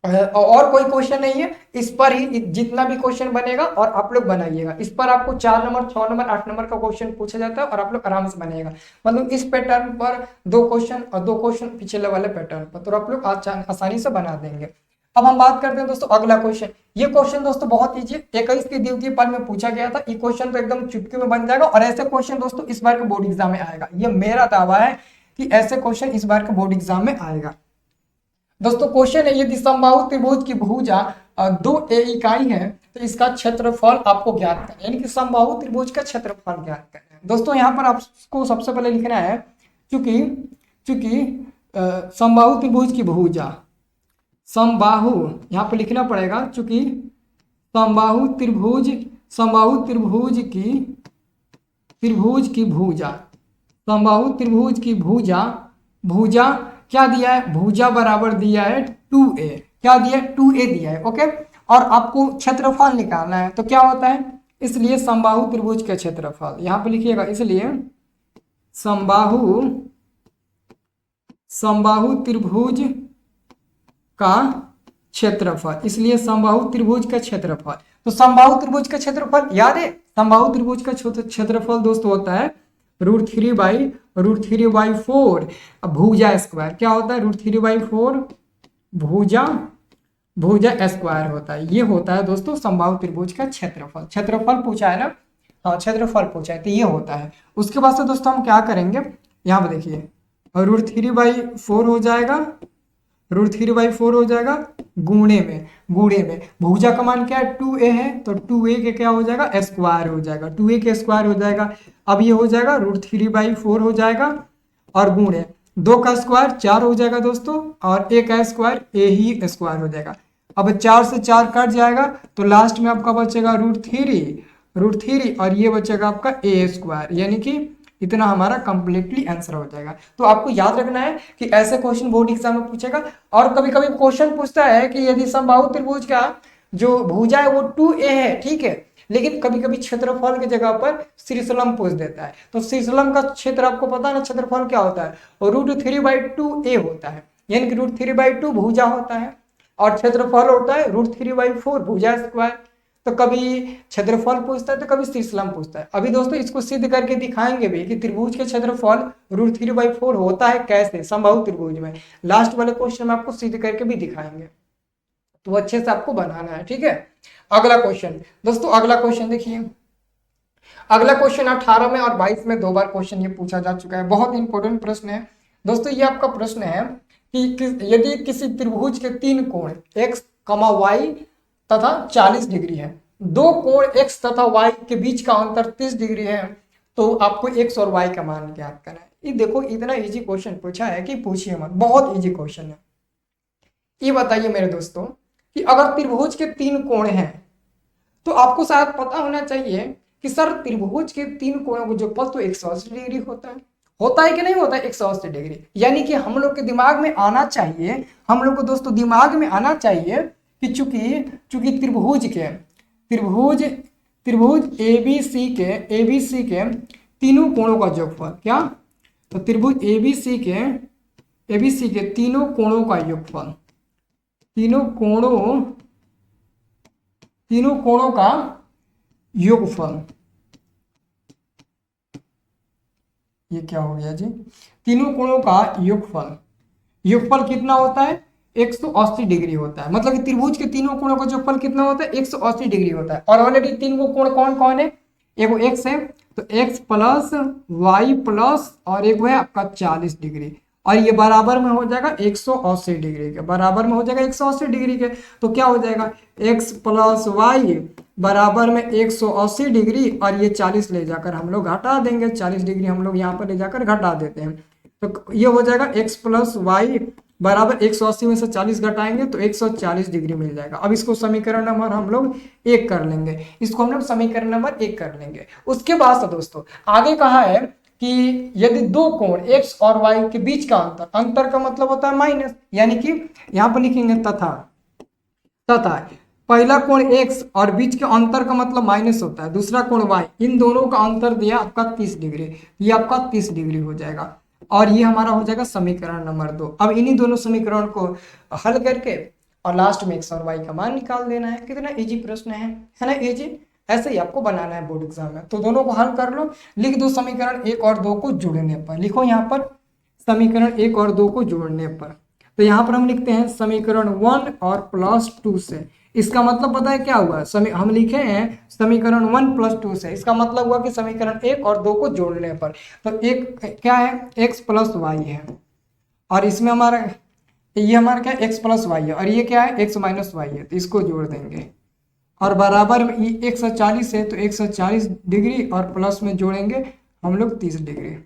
और कोई क्वेश्चन नहीं है, इस पर ही जितना भी क्वेश्चन बनेगा और आप लोग बनाइएगा। इस पर आपको 4 नंबर 6 नंबर 8 नंबर का क्वेश्चन पूछा जाता है और आप लोग आराम से बनाइएगा। मतलब इस पैटर्न पर 2 क्वेश्चन और 2 क्वेश्चन पिछले वाले पैटर्न पर, तो आप लोग आसानी से बना देंगे। अब हम बात करते हैं दोस्तों अगला क्वेश्चन। ये क्वेश्चन दोस्तों बहुत ईजी, 21 के द्वितीय पद में पूछा गया था। ये क्वेश्चन तो एकदम चुटकी में बन जाएगा, और ऐसे क्वेश्चन दोस्तों इस बार के बोर्ड एग्जाम में आएगा। ये मेरा दावा है कि ऐसे क्वेश्चन इस बार के बोर्ड एग्जाम में आएगा। दोस्तों क्वेश्चन है, यदि समबाहु त्रिभुज की भुजा 2a इकाई है तो इसका क्षेत्रफल आपको ज्ञात करना है, यानी कि समबाहु त्रिभुज का क्षेत्रफल ज्ञात करना है। दोस्तों यहाँ पर आपको सबसे पहले लिखना है, चूंकि समबाहु त्रिभुज की भुजा, समबाहु यहाँ पर लिखना पड़ेगा, चूंकि समबाहु त्रिभुज की भुजा, समबाहु त्रिभुज की भुजा क्या दिया है, भुजा बराबर दिया है 2a, क्या दिया है 2a दिया है। ओके, और आपको क्षेत्रफल निकालना है, तो क्या होता है, इसलिए समबाहु त्रिभुज का क्षेत्रफल यहाँ पे लिखिएगा, इसलिए समबाहु त्रिभुज का क्षेत्रफल, इसलिए समबाहु त्रिभुज का क्षेत्रफल। तो समबाहु त्रिभुज का क्षेत्रफल याद है, समबाहु त्रिभुज का क्षेत्रफल दोस्तों होता है √3/4 भुजा स्क्वायर। क्या होता है, √3/4 भुजा स्क्वायर होता है। ये होता है दोस्तों समबाहु त्रिभुज का क्षेत्रफल। क्षेत्रफल पूछा है ना, हाँ क्षेत्रफल पूछा है, तो ये होता है। उसके बाद से दोस्तों हम क्या करेंगे, यहाँ पे देखिए √3/4 हो जाएगा, √3/4 हो जाएगा गुणे में भुजा का मान क्या है 2a है, तो 2a के क्या हो जाएगा स्क्वायर हो जाएगा, 2a के स्क्वायर हो जाएगा। अब ये हो जाएगा √3/4 हो जाएगा, और गुणे 2 का स्क्वायर 4 हो जाएगा दोस्तों, और a का स्क्वायर a ही स्क्वायर हो जाएगा। अब 4 से 4 कट जाएगा, तो लास्ट में आपका बचेगा √3 और ये बचेगा आपका a स्क्वायर, यानी कि इतना हमारा कंप्लीटली आंसर हो जाएगा। तो आपको याद रखना है कि ऐसे क्वेश्चन बोर्ड एग्जाम में पूछेगा। और कभी कभी क्वेश्चन पूछता है कि यदि समबाहु त्रिभुज का जो भुजा है वो 2a है, ठीक है, लेकिन कभी कभी क्षेत्रफल की जगह पर शीर्षलंब पूछ देता है। तो शीर्षलंब का क्षेत्र आपको पता है ना, क्षेत्रफल क्या होता है, √3/2a होता है, यानी कि √3/2 भुजा होता है, और क्षेत्रफल होता है √3/4 भुजा स्क्वायर। तो कभी क्षेत्रफल पूछता है तो कभी शीर्षलंब पूछता है। अभी दोस्तों इसको सिद्ध करके दिखाएंगे भी कि त्रिभुज के क्षेत्रफल √3/4 होता है कैसे समबाहु त्रिभुज में। लास्ट वाले क्वेश्चन में आपको सिद्ध करके भी दिखाएंगे, तो अच्छे से आपको बनाना है, ठीक है। अगला क्वेश्चन दोस्तों, अगला क्वेश्चन देखिए, अगला क्वेश्चन 18 में और 22 में 2 बार क्वेश्चन ये पूछा जा चुका है। बहुत इंपॉर्टेंट प्रश्न है दोस्तों। ये आपका प्रश्न है कि यदि किसी त्रिभुज के 3 कोण x, y तथा 40 डिग्री है, 2 कोण x तथा y के बीच का अंतर 30 डिग्री है, तो आपको x और y का मान ज्ञात करना है। ये देखो इतना इजी क्वेश्चन पूछा है कि पूछिए मत, बहुत इजी क्वेश्चन है। ये बताइए मेरे दोस्तों कि अगर त्रिभुज के 3 कोण हैं, तो आपको शायद पता होना चाहिए कि सर त्रिभुज के 3 कोणों का जोगफल तो 180 डिग्री होता है कि नहीं होता है 180 डिग्री। यानी कि हम लोग के दिमाग में आना चाहिए, हम लोग को दोस्तों दिमाग में आना चाहिए कि चूंकि त्रिभुज ABC के तीनों कोणों का जोगफल, क्या, तो त्रिभुज ABC के तीनों कोणों का योगफल, तीनों कोणों का योगफल, ये क्या हो गया जी, तीनों कोणों का योगफल कितना होता है 180 डिग्री होता है। मतलब कि त्रिभुज के तीनों कोणों का जोगफल कितना होता है 180 डिग्री होता है। और ऑलरेडी 3 कोण कौन कौन है, एक x है तो x प्लस y प्लस और एक है आपका 40 डिग्री, और ये बराबर में हो जाएगा 180 डिग्री के, बराबर में हो जाएगा 180 डिग्री के। तो क्या हो जाएगा x प्लस y बराबर में 180 डिग्री, और ये 40 ले जाकर हम लोग घटा देंगे, 40 डिग्री हम लोग यहाँ पर ले जाकर घटा देते हैं। तो ये हो जाएगा x प्लस वाई बराबर 180 में से 40 घटाएंगे तो 140 डिग्री मिल जाएगा। अब इसको समीकरण नंबर हम लोग 1 कर लेंगे, इसको हम लोग समीकरण नंबर 1 कर लेंगे। उसके बाद दोस्तों आगे कहा है कि यदि 2 कोण x और y के बीच का अंतर का मतलब होता है माइनस, यानी कि यहाँ पर लिखेंगे तथा पहला कोण x और बीच के अंतर का मतलब माइनस होता है, दूसरा कोण y, इन दोनों का अंतर दिया आपका 30 डिग्री, ये आपका 30 डिग्री हो जाएगा और ये हमारा हो जाएगा समीकरण नंबर 2। अब इन्हीं दोनों समीकरण को हल करके और लास्ट में x और y का मान निकाल देना है। कितना इजी प्रश्न है ना, इजी। ऐसे ही आपको बनाना है बोर्ड एग्जाम में। तो दोनों को हल कर लो, लिख दो समीकरण 1 और 2 को जोड़ने पर। लिखो यहाँ पर समीकरण 1 और 2 को जोड़ने पर। तो यहाँ पर हम लिखते हैं समीकरण 1 और +2 से। इसका मतलब पता है क्या हुआ, हम लिखे हैं समीकरण 1 + 2 से, इसका मतलब हुआ कि समीकरण 1 और 2 को जोड़ने पर। तो एक क्या है, x + y है और इसमें हमारा ये हमारा क्या x + y है और ये क्या है x - y है, तो इसको जोड़ देंगे और बराबर में ये 140 है तो 140 डिग्री और प्लस में जोड़ेंगे हम लोग 30 डिग्री।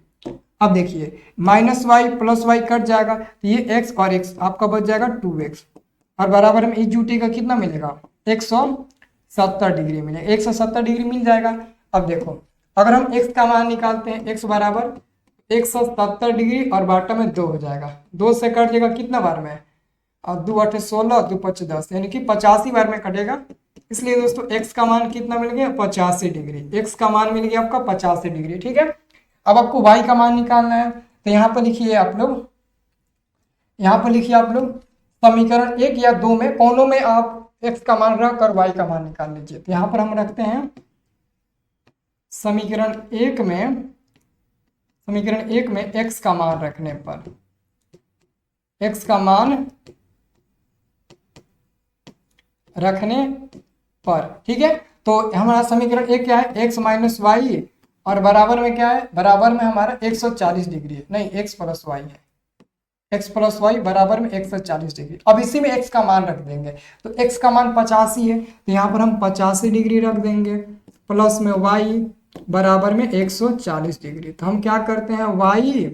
अब देखिए -y + y कट जाएगा तो ये x और x आपका बच जाएगा 2x और बराबर में इस जुटी का कितना मिलेगा 170 डिग्री मिलेगा, 170 डिग्री मिल जाएगा। अब देखो अगर हम x का मान निकालते हैं, x बराबर 170 डिग्री और बाटा में 2 हो जाएगा, 2 से कट जाएगा कितना बार में, और 2 8 16 2 5 10 यानी कि 85 बार में कटेगा। इसलिए दोस्तों x का मान कितना मिल गया 85 डिग्री, x का मान मिल गया आपका 85 डिग्री। ठीक है, अब आपको y का मान निकालना है। तो यहाँ पर लिखिए आप लोग, यहाँ पर लिखिए आप लोग समीकरण 1 या 2 में कोनों में आप x का मान रख कर y का मान निकाल लीजिए। तो यहाँ पर हम रखते हैं समीकरण 1 में x का मान रखने पर, x का मान रखने पर, ठीक है। तो हमारा समीकरण 1 क्या है, x - y और बराबर में क्या है, बराबर में हमारा 140 डिग्री है, नहीं x + y है, x + y बराबर में 140 डिग्री। अब इसी में x का मान रख देंगे, तो x का मान 85 है तो यहाँ पर हम 85 डिग्री रख देंगे प्लस में y बराबर में 140 डिग्री। तो हम क्या करते हैं y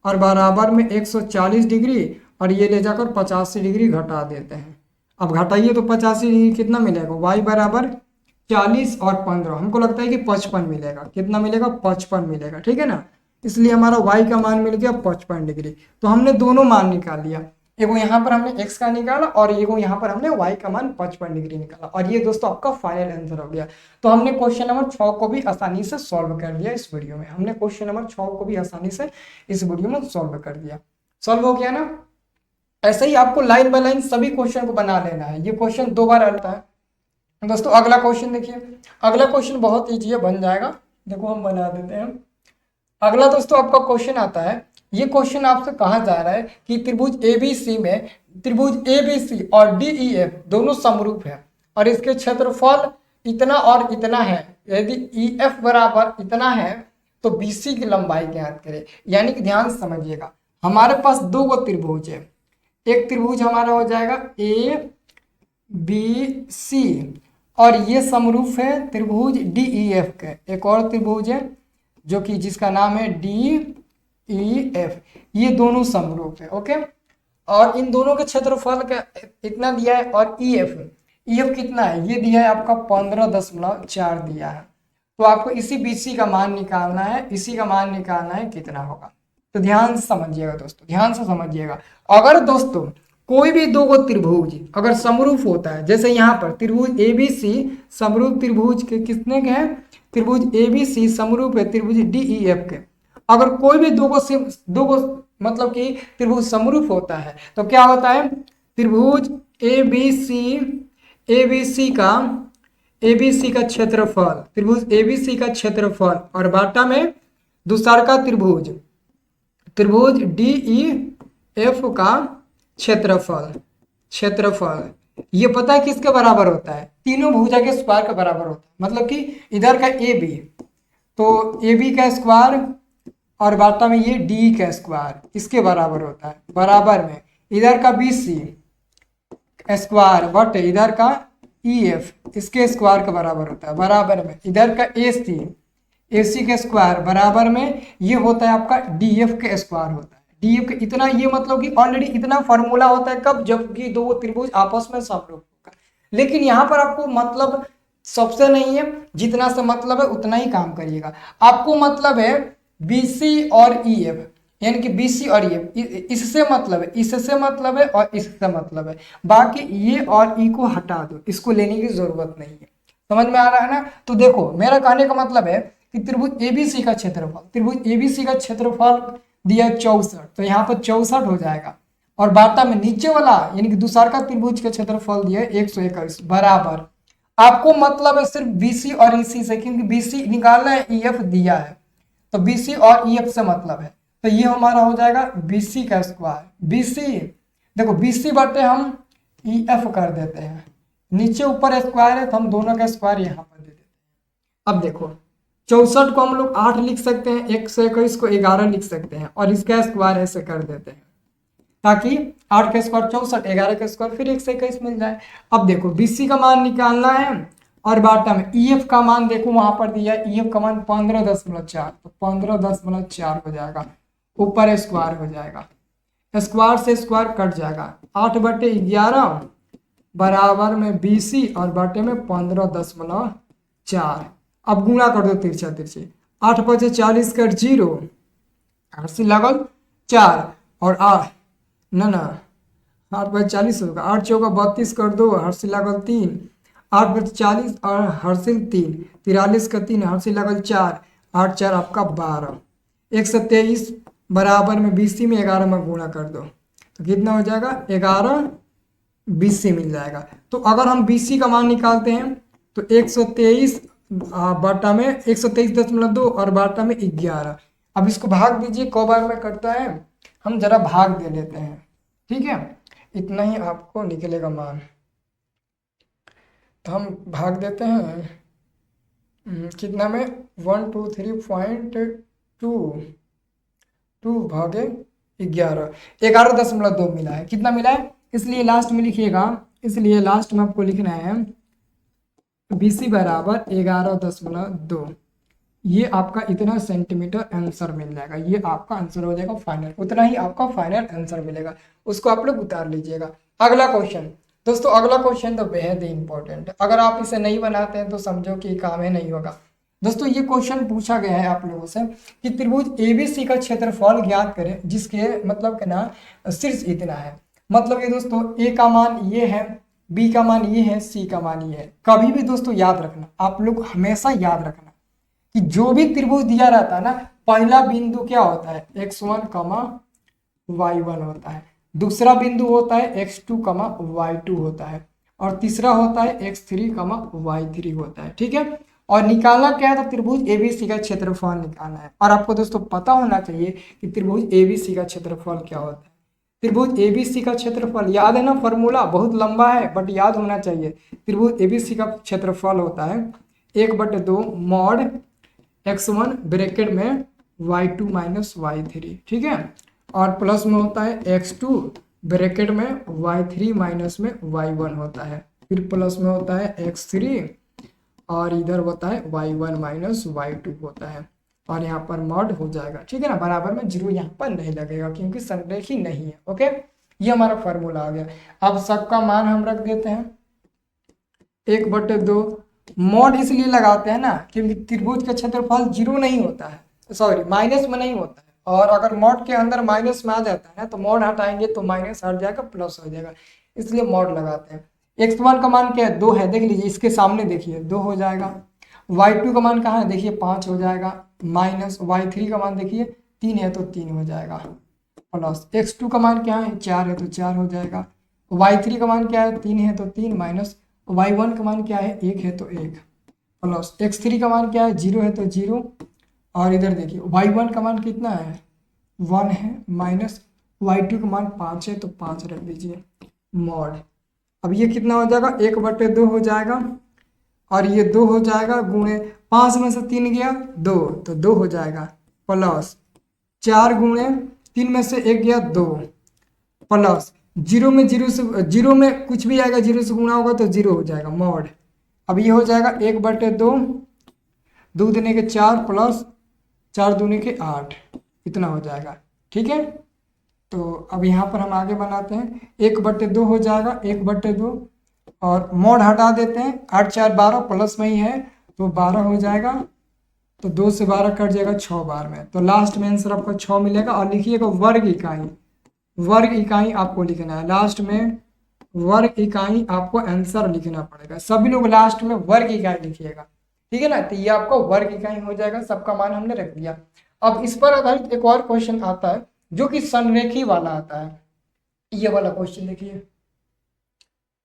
और बराबर में 140 डिग्री और ये ले जाकर 85 डिग्री घटा देते हैं। अब घटाइए तो 85 डिग्री कितना मिलेगा, y बराबर 40 और 15, हमको लगता है कि 55 मिलेगा। कितना मिलेगा 55 मिलेगा, ठीक है ना। इसलिए हमारा y का मान मिल गया 55 डिग्री। तो हमने दोनों मान निकाल लिया, एगो यहाँ पर हमने x का निकाला और एगो यहाँ पर हमने y का मान 55 डिग्री निकाला और ये दोस्तों आपका फाइनल आंसर हो गया। तो हमने क्वेश्चन नंबर 6 को भी आसानी से सॉल्व कर दिया इस वीडियो में, हमने क्वेश्चन नंबर 6 को भी आसानी से इस वीडियो में सॉल्व कर दिया। सॉल्व हो गया ना। ऐसे ही आपको लाइन बाय लाइन सभी क्वेश्चन को बना लेना है, ये क्वेश्चन 2 बार आता है। दोस्तों अगला क्वेश्चन देखिए, अगला क्वेश्चन बहुत ईजी है, बन जाएगा। देखो हम बना देते हैं। अगला दोस्तों आपका क्वेश्चन आता है, ये क्वेश्चन आपसे कहा जा रहा है कि त्रिभुज ABC में त्रिभुज ABC और DEF दोनों समरूप है और इसके क्षेत्रफल इतना और इतना है। यदि EF बराबर इतना है तो BC की लंबाई ज्ञात करें। यानी कि ध्यान से समझिएगा, हमारे पास 2 गो त्रिभुज है, एक त्रिभुज हमारा हो जाएगा ABC और ये समरूप है त्रिभुज DEF के। एक और त्रिभुज है जो कि जिसका नाम है DEF, ये दोनों समरूप है, ओके। और इन दोनों के क्षेत्रफल का इतना दिया है और EF कितना है, ये दिया है आपका 15.4 दिया है। तो आपको इसी BC का मान निकालना है, इसी का मान निकालना है कितना होगा। तो ध्यान से समझिएगा दोस्तों, ध्यान से समझिएगा। अगर दोस्तों कोई भी 2 गो त्रिभुज अगर समरूप होता है, जैसे यहाँ पर त्रिभुज ABC समरूप त्रिभुज के कितने के हैं, त्रिभुज ABC समरूप है त्रिभुज DEF के। अगर कोई भी 2 गो मतलब कि त्रिभुज समरूप होता है तो क्या होता है, त्रिभुज ABC का क्षेत्रफल, त्रिभुज ABC का क्षेत्रफल और बाटा में दूसरा का त्रिभुज DEF का क्षेत्रफल ये पता है किसके बराबर होता है, तीनों भुजा के स्क्वायर के बराबर होता है। मतलब कि इधर का AB तो AB का स्क्वायर और बाटा में ये D का स्क्वायर इसके बराबर होता है। बराबर में इधर का BC स्क्वायर बट इधर का EF इसके स्क्वायर के बराबर होता है। बराबर में इधर का AC के स्क्वायर बराबर में ये होता है आपका DF के स्क्वायर होता है। DF के इतना, ये मतलब कि ऑलरेडी इतना फॉर्मूला होता है कब, जबकि 2 त्रिभुज आपस में समरूप होगा। लेकिन यहाँ पर आपको मतलब सबसे नहीं है, जितना से मतलब है उतना ही काम करिएगा। आपको मतलब है BC और EF, यानी कि BC और इससे मतलब है, इससे मतलब है और इससे मतलब है। बाकी ये और ई को हटा दो, इसको लेने की जरूरत नहीं है। समझ में आ रहा है ना? तो देखो मेरा कहने का मतलब है कि त्रिभुज ABC का क्षेत्रफल, त्रिभुज ABC का क्षेत्रफल दिया 64, तो यहाँ पर 64 हो जाएगा। और बाटा में नीचे वाला यानी कि दूसरा का त्रिभुज का क्षेत्रफल दिया है 121 बराबर। आपको मतलब है सिर्फ BC और EC से, क्योंकि BC निकालना है, EF दिया है, तो BC और EF से मतलब है। तो ये हमारा हो जाएगा BC का स्क्वायर। BC देखो BC बटे हम EF कर देते हैं, नीचे ऊपर स्क्वायर है तो हम दोनों का स्क्वायर यहाँ पर दे देते हैं। अब देखो 64 को हम लोग 8 लिख सकते हैं, 121 को 11 लिख सकते हैं, और इसका स्क्वायर ऐसे कर देते हैं ताकि 8 का स्क्वायर 64, 11 का स्क्वायर फिर 121 मिल जाए। अब देखो BC का मान निकालना है और बाटा में EF का मान देखो वहां पर दिया है, EF का मान 15.4, तो 15.4 हो जाएगा, ऊपर स्क्वायर हो जाएगा, स्क्वायर से स्क्वायर कट जाएगा, 8/11 बराबर में BC और बाटे में 15.4। अब गुणा कर दो तिरछा तिरछे, 8 × 40 कर 0, 8 लगल 4 और 8 ना 8/40 होगा, 8 चौका 32 कर दो, हर्षी लागल 3, 8/40 और हर्षिल 3, 43 का 3, हर्षी लागल 4, 8 4 आपका 12, 123 बराबर में BC में 11 में गुणा कर दो, तो कितना हो जाएगा 11 BC मिल जाएगा। तो अगर हम BC का मान निकालते हैं तो 123 बाटा में 123.2 और बाटा में 11। अब इसको भाग दीजिए, क बार में करता है, हम जरा भाग दे लेते हैं, ठीक है, इतना ही आपको निकलेगा मान। तो हम भाग देते हैं कितना में 123.2 भागे 11, 11.2 मिला है। कितना मिला है? इसलिए लास्ट में लिखिएगा, इसलिए लास्ट में आपको लिखना है BC बराबर 11.2। ये आपका इतना सेंटीमीटर आंसर मिल जाएगा, ये आपका आंसर हो जाएगा फाइनल, उतना ही आपका फाइनल आंसर मिलेगा, उसको आप लोग उतार लीजिएगा। अगला क्वेश्चन दोस्तों, अगला क्वेश्चन तो बेहद ही इंपॉर्टेंट है, अगर आप इसे नहीं बनाते हैं तो समझो कि काम ही नहीं होगा। दोस्तों ये क्वेश्चन पूछा गया है आप लोगों से कि त्रिभुज ABC का क्षेत्रफल ज्ञात करें जिसके मतलब के ना शीर्ष इतना है। मतलब ये दोस्तों A का मान ये है, B का मान ये है, C का मान ये है। कभी भी दोस्तों याद रखना, आप लोग हमेशा याद रखना कि जो भी त्रिभुज दिया रहता है ना, पहला बिंदु क्या होता है x1, y1 होता है, दूसरा बिंदु होता है x2, y2 होता है, और तीसरा होता है x3, y3 होता है, ठीक है। और निकालना क्या है? तो त्रिभुज ABC का क्षेत्रफल निकालना है। और आपको दोस्तों पता होना चाहिए कि त्रिभुज ABC का क्षेत्रफल क्या होता है। त्रिभुज ABC का क्षेत्रफल याद है ना, फॉर्मूला बहुत लंबा है बट याद होना चाहिए। त्रिभुज ABC का क्षेत्रफल होता है 1/2 मॉड x1 ब्रैकेट में y2 माइनस y3, ठीक है, और प्लस में होता है x2 ब्रैकेट में y3 माइनस में y1 होता है, फिर प्लस में होता है x3 और इधर होता है y1 माइनस y2 होता है, और यहाँ पर मॉड हो जाएगा, ठीक है ना, बराबर में 0 यहाँ पर नहीं लगेगा क्योंकि संरेखी नहीं है। ओके, ये हमारा फॉर्मूला आ गया। अब सबका मान हम रख देते हैं 1/2। मॉड इसलिए लगाते हैं ना क्योंकि त्रिभुज का क्षेत्रफल 0 नहीं होता है, सॉरी माइनस में नहीं होता है, और अगर मॉड के अंदर माइनस में आ जाता है ना तो मॉड हटाएंगे तो माइनस हट जाएगा, प्लस हो जाएगा, इसलिए मॉड लगाते हैं। x1 का मान क्या है? 2 है, देख लीजिए इसके सामने देखिए 2 हो जाएगा। y2 का मान कहाँ है? देखिए 5 हो जाएगा, माइनस y3 का मान देखिए 3 है तो 3 हो जाएगा, प्लस x2 का मान क्या है? 4 है तो 4 हो जाएगा, y3 का मान क्या है? 3 है तो 3, माइनस y1 का मान क्या है? 1 है तो 1, प्लस x3 का मान क्या है? 0 है तो 0, और इधर देखिए y1 का मान कितना है? 1 है, माइनस y2 का मान 5 है तो 5 रख दीजिए, मॉड। अब ये कितना हो जाएगा? 1/2 हो जाएगा, और ये 2 हो जाएगा, गुणे 5 में से 3 गया 2 तो 2 हो जाएगा, प्लस 4 गुणे 3 में से 1 गया 2, प्लस 0 में 0 से 0 में कुछ भी आएगा 0 से गुणा होगा तो 0 हो जाएगा, मॉड। अब ये हो जाएगा 1/2, 2 दूने के 4 प्लस 4 दूने के 8, इतना हो जाएगा, ठीक है। तो अब यहाँ पर हम आगे बनाते हैं, 1/2 हो जाएगा, 1/2 और मॉड हटा देते हैं, 8 4 12 प्लस में ही है तो 12 हो जाएगा, तो 2 से 12 कट जाएगा 6 बार में, तो लास्ट में आंसर आपका 6 मिलेगा। और लिखिएगा वर्ग इकाई, वर्ग इकाई आपको लिखना है लास्ट में, वर्ग इकाई आपको आंसर लिखना पड़ेगा। सभी लोग लास्ट में वर्ग इकाई लिखिएगा, ठीक है ना। तो ये आपका वर्ग इकाई हो जाएगा, सबका मान हमने रख दिया। अब इस पर आधारित एक और क्वेश्चन आता है जो कि संरेखी वाला आता है। ये वाला क्वेश्चन देखिए,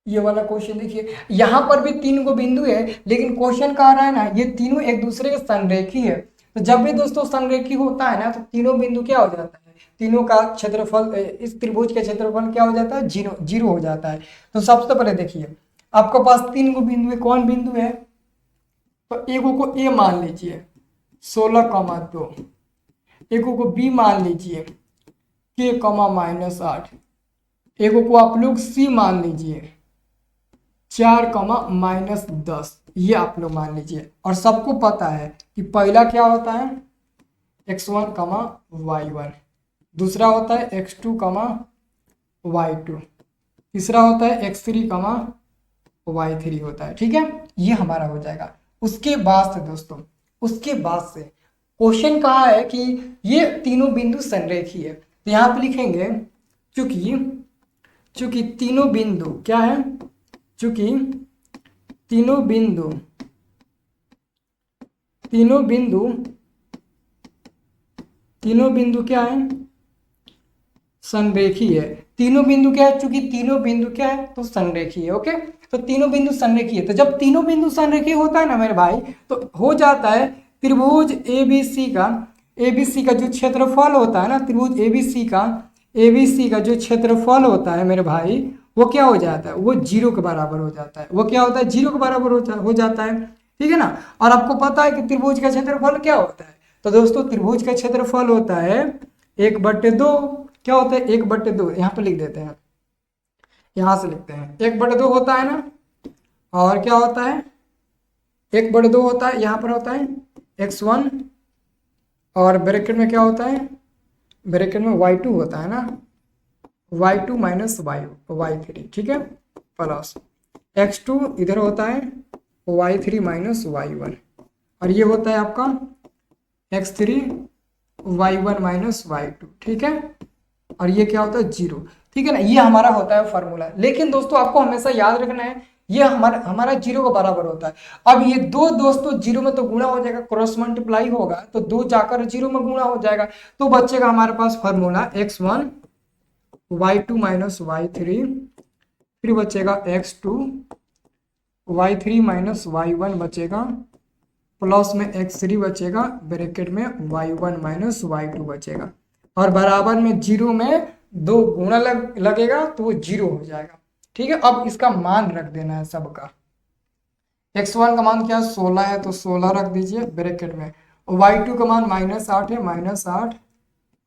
ये वाला क्वेश्चन देखिए, यहाँ पर भी 3 गो बिंदु है, लेकिन क्वेश्चन कह रहा है ना ये तीनों एक दूसरे के संरेखी है। तो जब भी दोस्तों संरेखी होता है ना, तो तीनों बिंदु क्या हो जाता है, तीनों का क्षेत्रफल, इस त्रिभुज का क्षेत्रफल क्या हो जाता है, जीरो जीरो हो जाता है। तो सबसे पहले देखिए, आपके पास 3 गो बिंदु है, कौन बिंदु है, तो एगो को ए मान लीजिए 16,2, एगो को बी मान लीजिए k, -8, एगो को आप लोग सी मान लीजिए 4, -10, ये आप लोग मान लीजिए। और सबको पता है कि पहला क्या होता है x1, y1, दूसरा होता है x2, y2, तीसरा होता है x3, y3 होता है, ठीक है। ये हमारा हो जाएगा। उसके बाद से दोस्तों, उसके बाद से क्वेश्चन कहा है कि ये तीनों बिंदु संरेखी है, तो यहाँ पे लिखेंगे चूंकि तीनों बिंदु क्या है, चूंकि तीनों बिंदु क्या है, संरेखी है। तीनों बिंदु क्या है, चूंकि तीनों बिंदु क्या है, तो संरेखी है। ओके, तो तीनों बिंदु संरेखी है। तो जब तीनों बिंदु संरेखी होता है ना मेरे भाई, तो हो जाता है त्रिभुज एबीसी का जो क्षेत्रफल होता है ना, त्रिभुज एबीसी का जो क्षेत्रफल होता है मेरे भाई, वो क्या हो जाता है, वो 0 के बराबर हो जाता है। वो क्या होता है, 0 के बराबर हो जाता है, ठीक है ना। और आपको पता है कि त्रिभुज का क्षेत्रफल क्या होता है, तो दोस्तों त्रिभुज का क्षेत्रफल होता है 1/2। क्या होता है, 1/2, यहाँ पे लिख देते हैं, यहाँ से लिखते हैं 1/2 होता है ना। और क्या होता है, 1/2 होता है, यहाँ पर होता है x1, और ब्रैकेट में क्या होता है, ब्रैकेट में y2 होता है ना, y2 - y3, ठीक है, प्लस x2 इधर होता है y3 - y1, और ये होता है आपका x3 y1 - y2, ठीक है। और ये क्या होता है 0, ठीक है ना। ये हमारा होता है फॉर्मूला। लेकिन दोस्तों आपको हमेशा याद रखना है, ये हमारा 0 के बराबर होता है। अब ये दो दोस्तों 0 में तो गुणा हो जाएगा, क्रॉस मल्टीप्लाई होगा, तो 2 जाकर 0 में गुणा हो जाएगा, तो बचेगा हमारे पास फॉर्मूला x1 y2 - y3, फिर बचेगा x2 y3 - y1 बचेगा, प्लस में x3 बचेगा, ब्रैकेट में y1 - y2 बचेगा, और बराबर में 0 में 2 गुणा लगेगा, तो वो 0 हो जाएगा, ठीक है। अब इसका मान रख देना है सबका। x1 का मान क्या है, 16 है, तो 16 रख दीजिए ब्रैकेट में। y2 का मान -8 है, -8,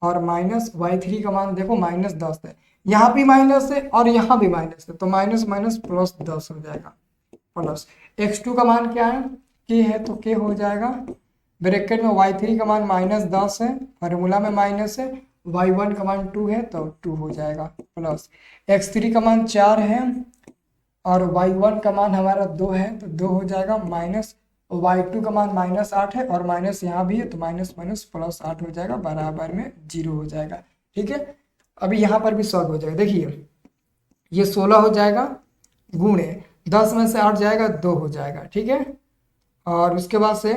और माइनस y3 का मान देखो -10 है, यहाँ भी माइनस है और यहाँ भी माइनस है, तो माइनस माइनस प्लस 10 हो जाएगा, प्लस x2 का मान क्या है, k है, तो k हो जाएगा, ब्रैकेट में y3 का मान -10 है, फार्मूला में माइनस है, y1 का मान 2 है, तो 2 हो जाएगा, प्लस x3 का मान 4 है, और y1 का मान हमारा 2 है, तो 2 हो जाएगा, माइनस y2 का मान -8 है, और माइनस यहाँ भी है, तो माइनस माइनस प्लस 8 हो जाएगा, बराबर में 0 हो जाएगा, ठीक है। अभी यहाँ पर भी सॉल्व हो जाएगा, देखिए ये 16 हो जाएगा, गुणे 10 में से 8 जाएगा, 2 हो जाएगा, ठीक है। और उसके बाद से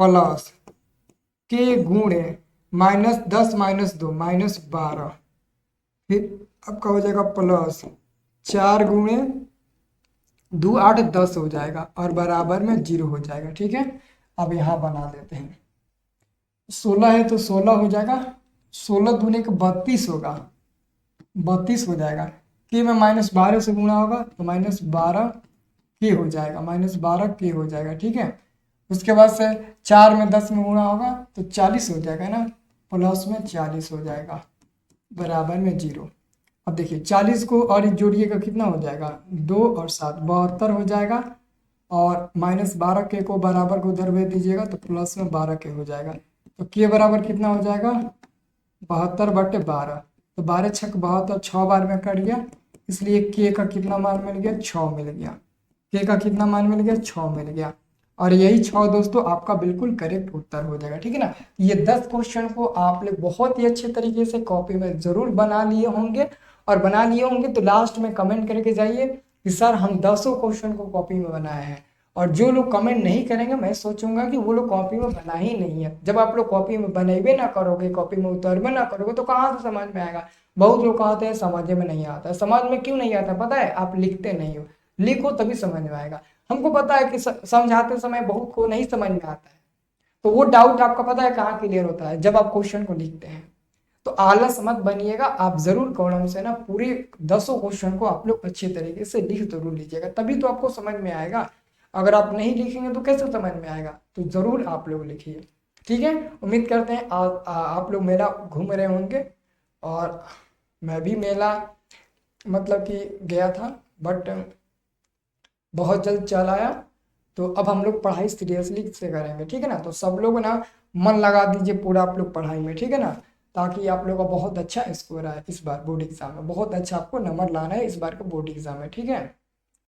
प्लस के गुणे -10 - 2 -12, फिर आपका हो जाएगा प्लस 4 गुणे 2 8 10 हो जाएगा, और बराबर में 0 हो जाएगा, ठीक है। अब यहाँ बना देते हैं, 16 है तो 16 हो जाएगा, 16 दूने का 32 होगा, 32 हो जाएगा, के में -12 से गुणा होगा, तो -12 के हो जाएगा, -12 के हो जाएगा, ठीक है। उसके बाद से 4 में 10 में गुणा होगा, तो 40 हो जाएगा ना, प्लस में 40 हो जाएगा, बराबर में 0। अब देखिए 40 को और जोड़िएगा, कितना हो जाएगा, 2 और 7 72 हो जाएगा, और -12 के को बराबर को उधर भेज दीजिएगा, तो प्लस में 12 के हो जाएगा, तो के बराबर कितना हो जाएगा, 72/12, तो 12 छक 72, 6 बार में कट गया, इसलिए के का कितना मान मिल गया, 6 मिल गया, के का कितना मान मिल गया, 6 मिल गया। और यही 6 दोस्तों आपका बिल्कुल करेक्ट उत्तर हो जाएगा, ठीक है ना। ये 10 क्वेश्चन को आप लोग बहुत ही अच्छे तरीके से कॉपी में जरूर बना लिए होंगे, और बना लिए होंगे तो लास्ट में कमेंट करके जाइए कि सर हम 10 क्वेश्चन को कॉपी में बनाए हैं। और जो लोग कमेंट नहीं करेंगे, मैं सोचूंगा कि वो लोग कॉपी में बना ही नहीं है। जब आप लोग कॉपी में बनेबे ना करोगे, कॉपी में उतरबे ना करोगे, तो कहाँ से समझ में आएगा। बहुत लोग कहते हैं समझ में नहीं आता। समझ में क्यों नहीं आता पता है, आप लिखते नहीं हो। लिखो तभी समझ में आएगा। हमको पता है कि समझाते समय बहुत को नहीं समझ में आता है, तो वो डाउट आपका पता है कहाँ क्लियर होता है, जब आप क्वेश्चन को लिखते हैं। तो आलस मत बनिएगा, आप जरूर कॉलम से ना पूरे 10 क्वेश्चन को आप लोग अच्छे तरीके से लिख जरूर लीजिएगा, तभी तो आपको समझ में आएगा। अगर आप नहीं लिखेंगे तो कैसे समझ में आएगा। तो जरूर आप लोग लिखिए, ठीक है। उम्मीद करते हैं आप लोग मेला घूम रहे होंगे, और मैं भी मेला मतलब कि गया था, बट बहुत जल्द चल आया। तो अब हम लोग पढ़ाई सीरियसली से करेंगे, ठीक है ना। तो सब लोग ना मन लगा दीजिए पूरा आप लोग पढ़ाई में, ठीक है ना, ताकि आप लोग का बहुत अच्छा स्कोर आए इस बार बोर्ड एग्जाम में। बहुत अच्छा आपको नंबर लाना है इस बार के बोर्ड एग्जाम में, ठीक है।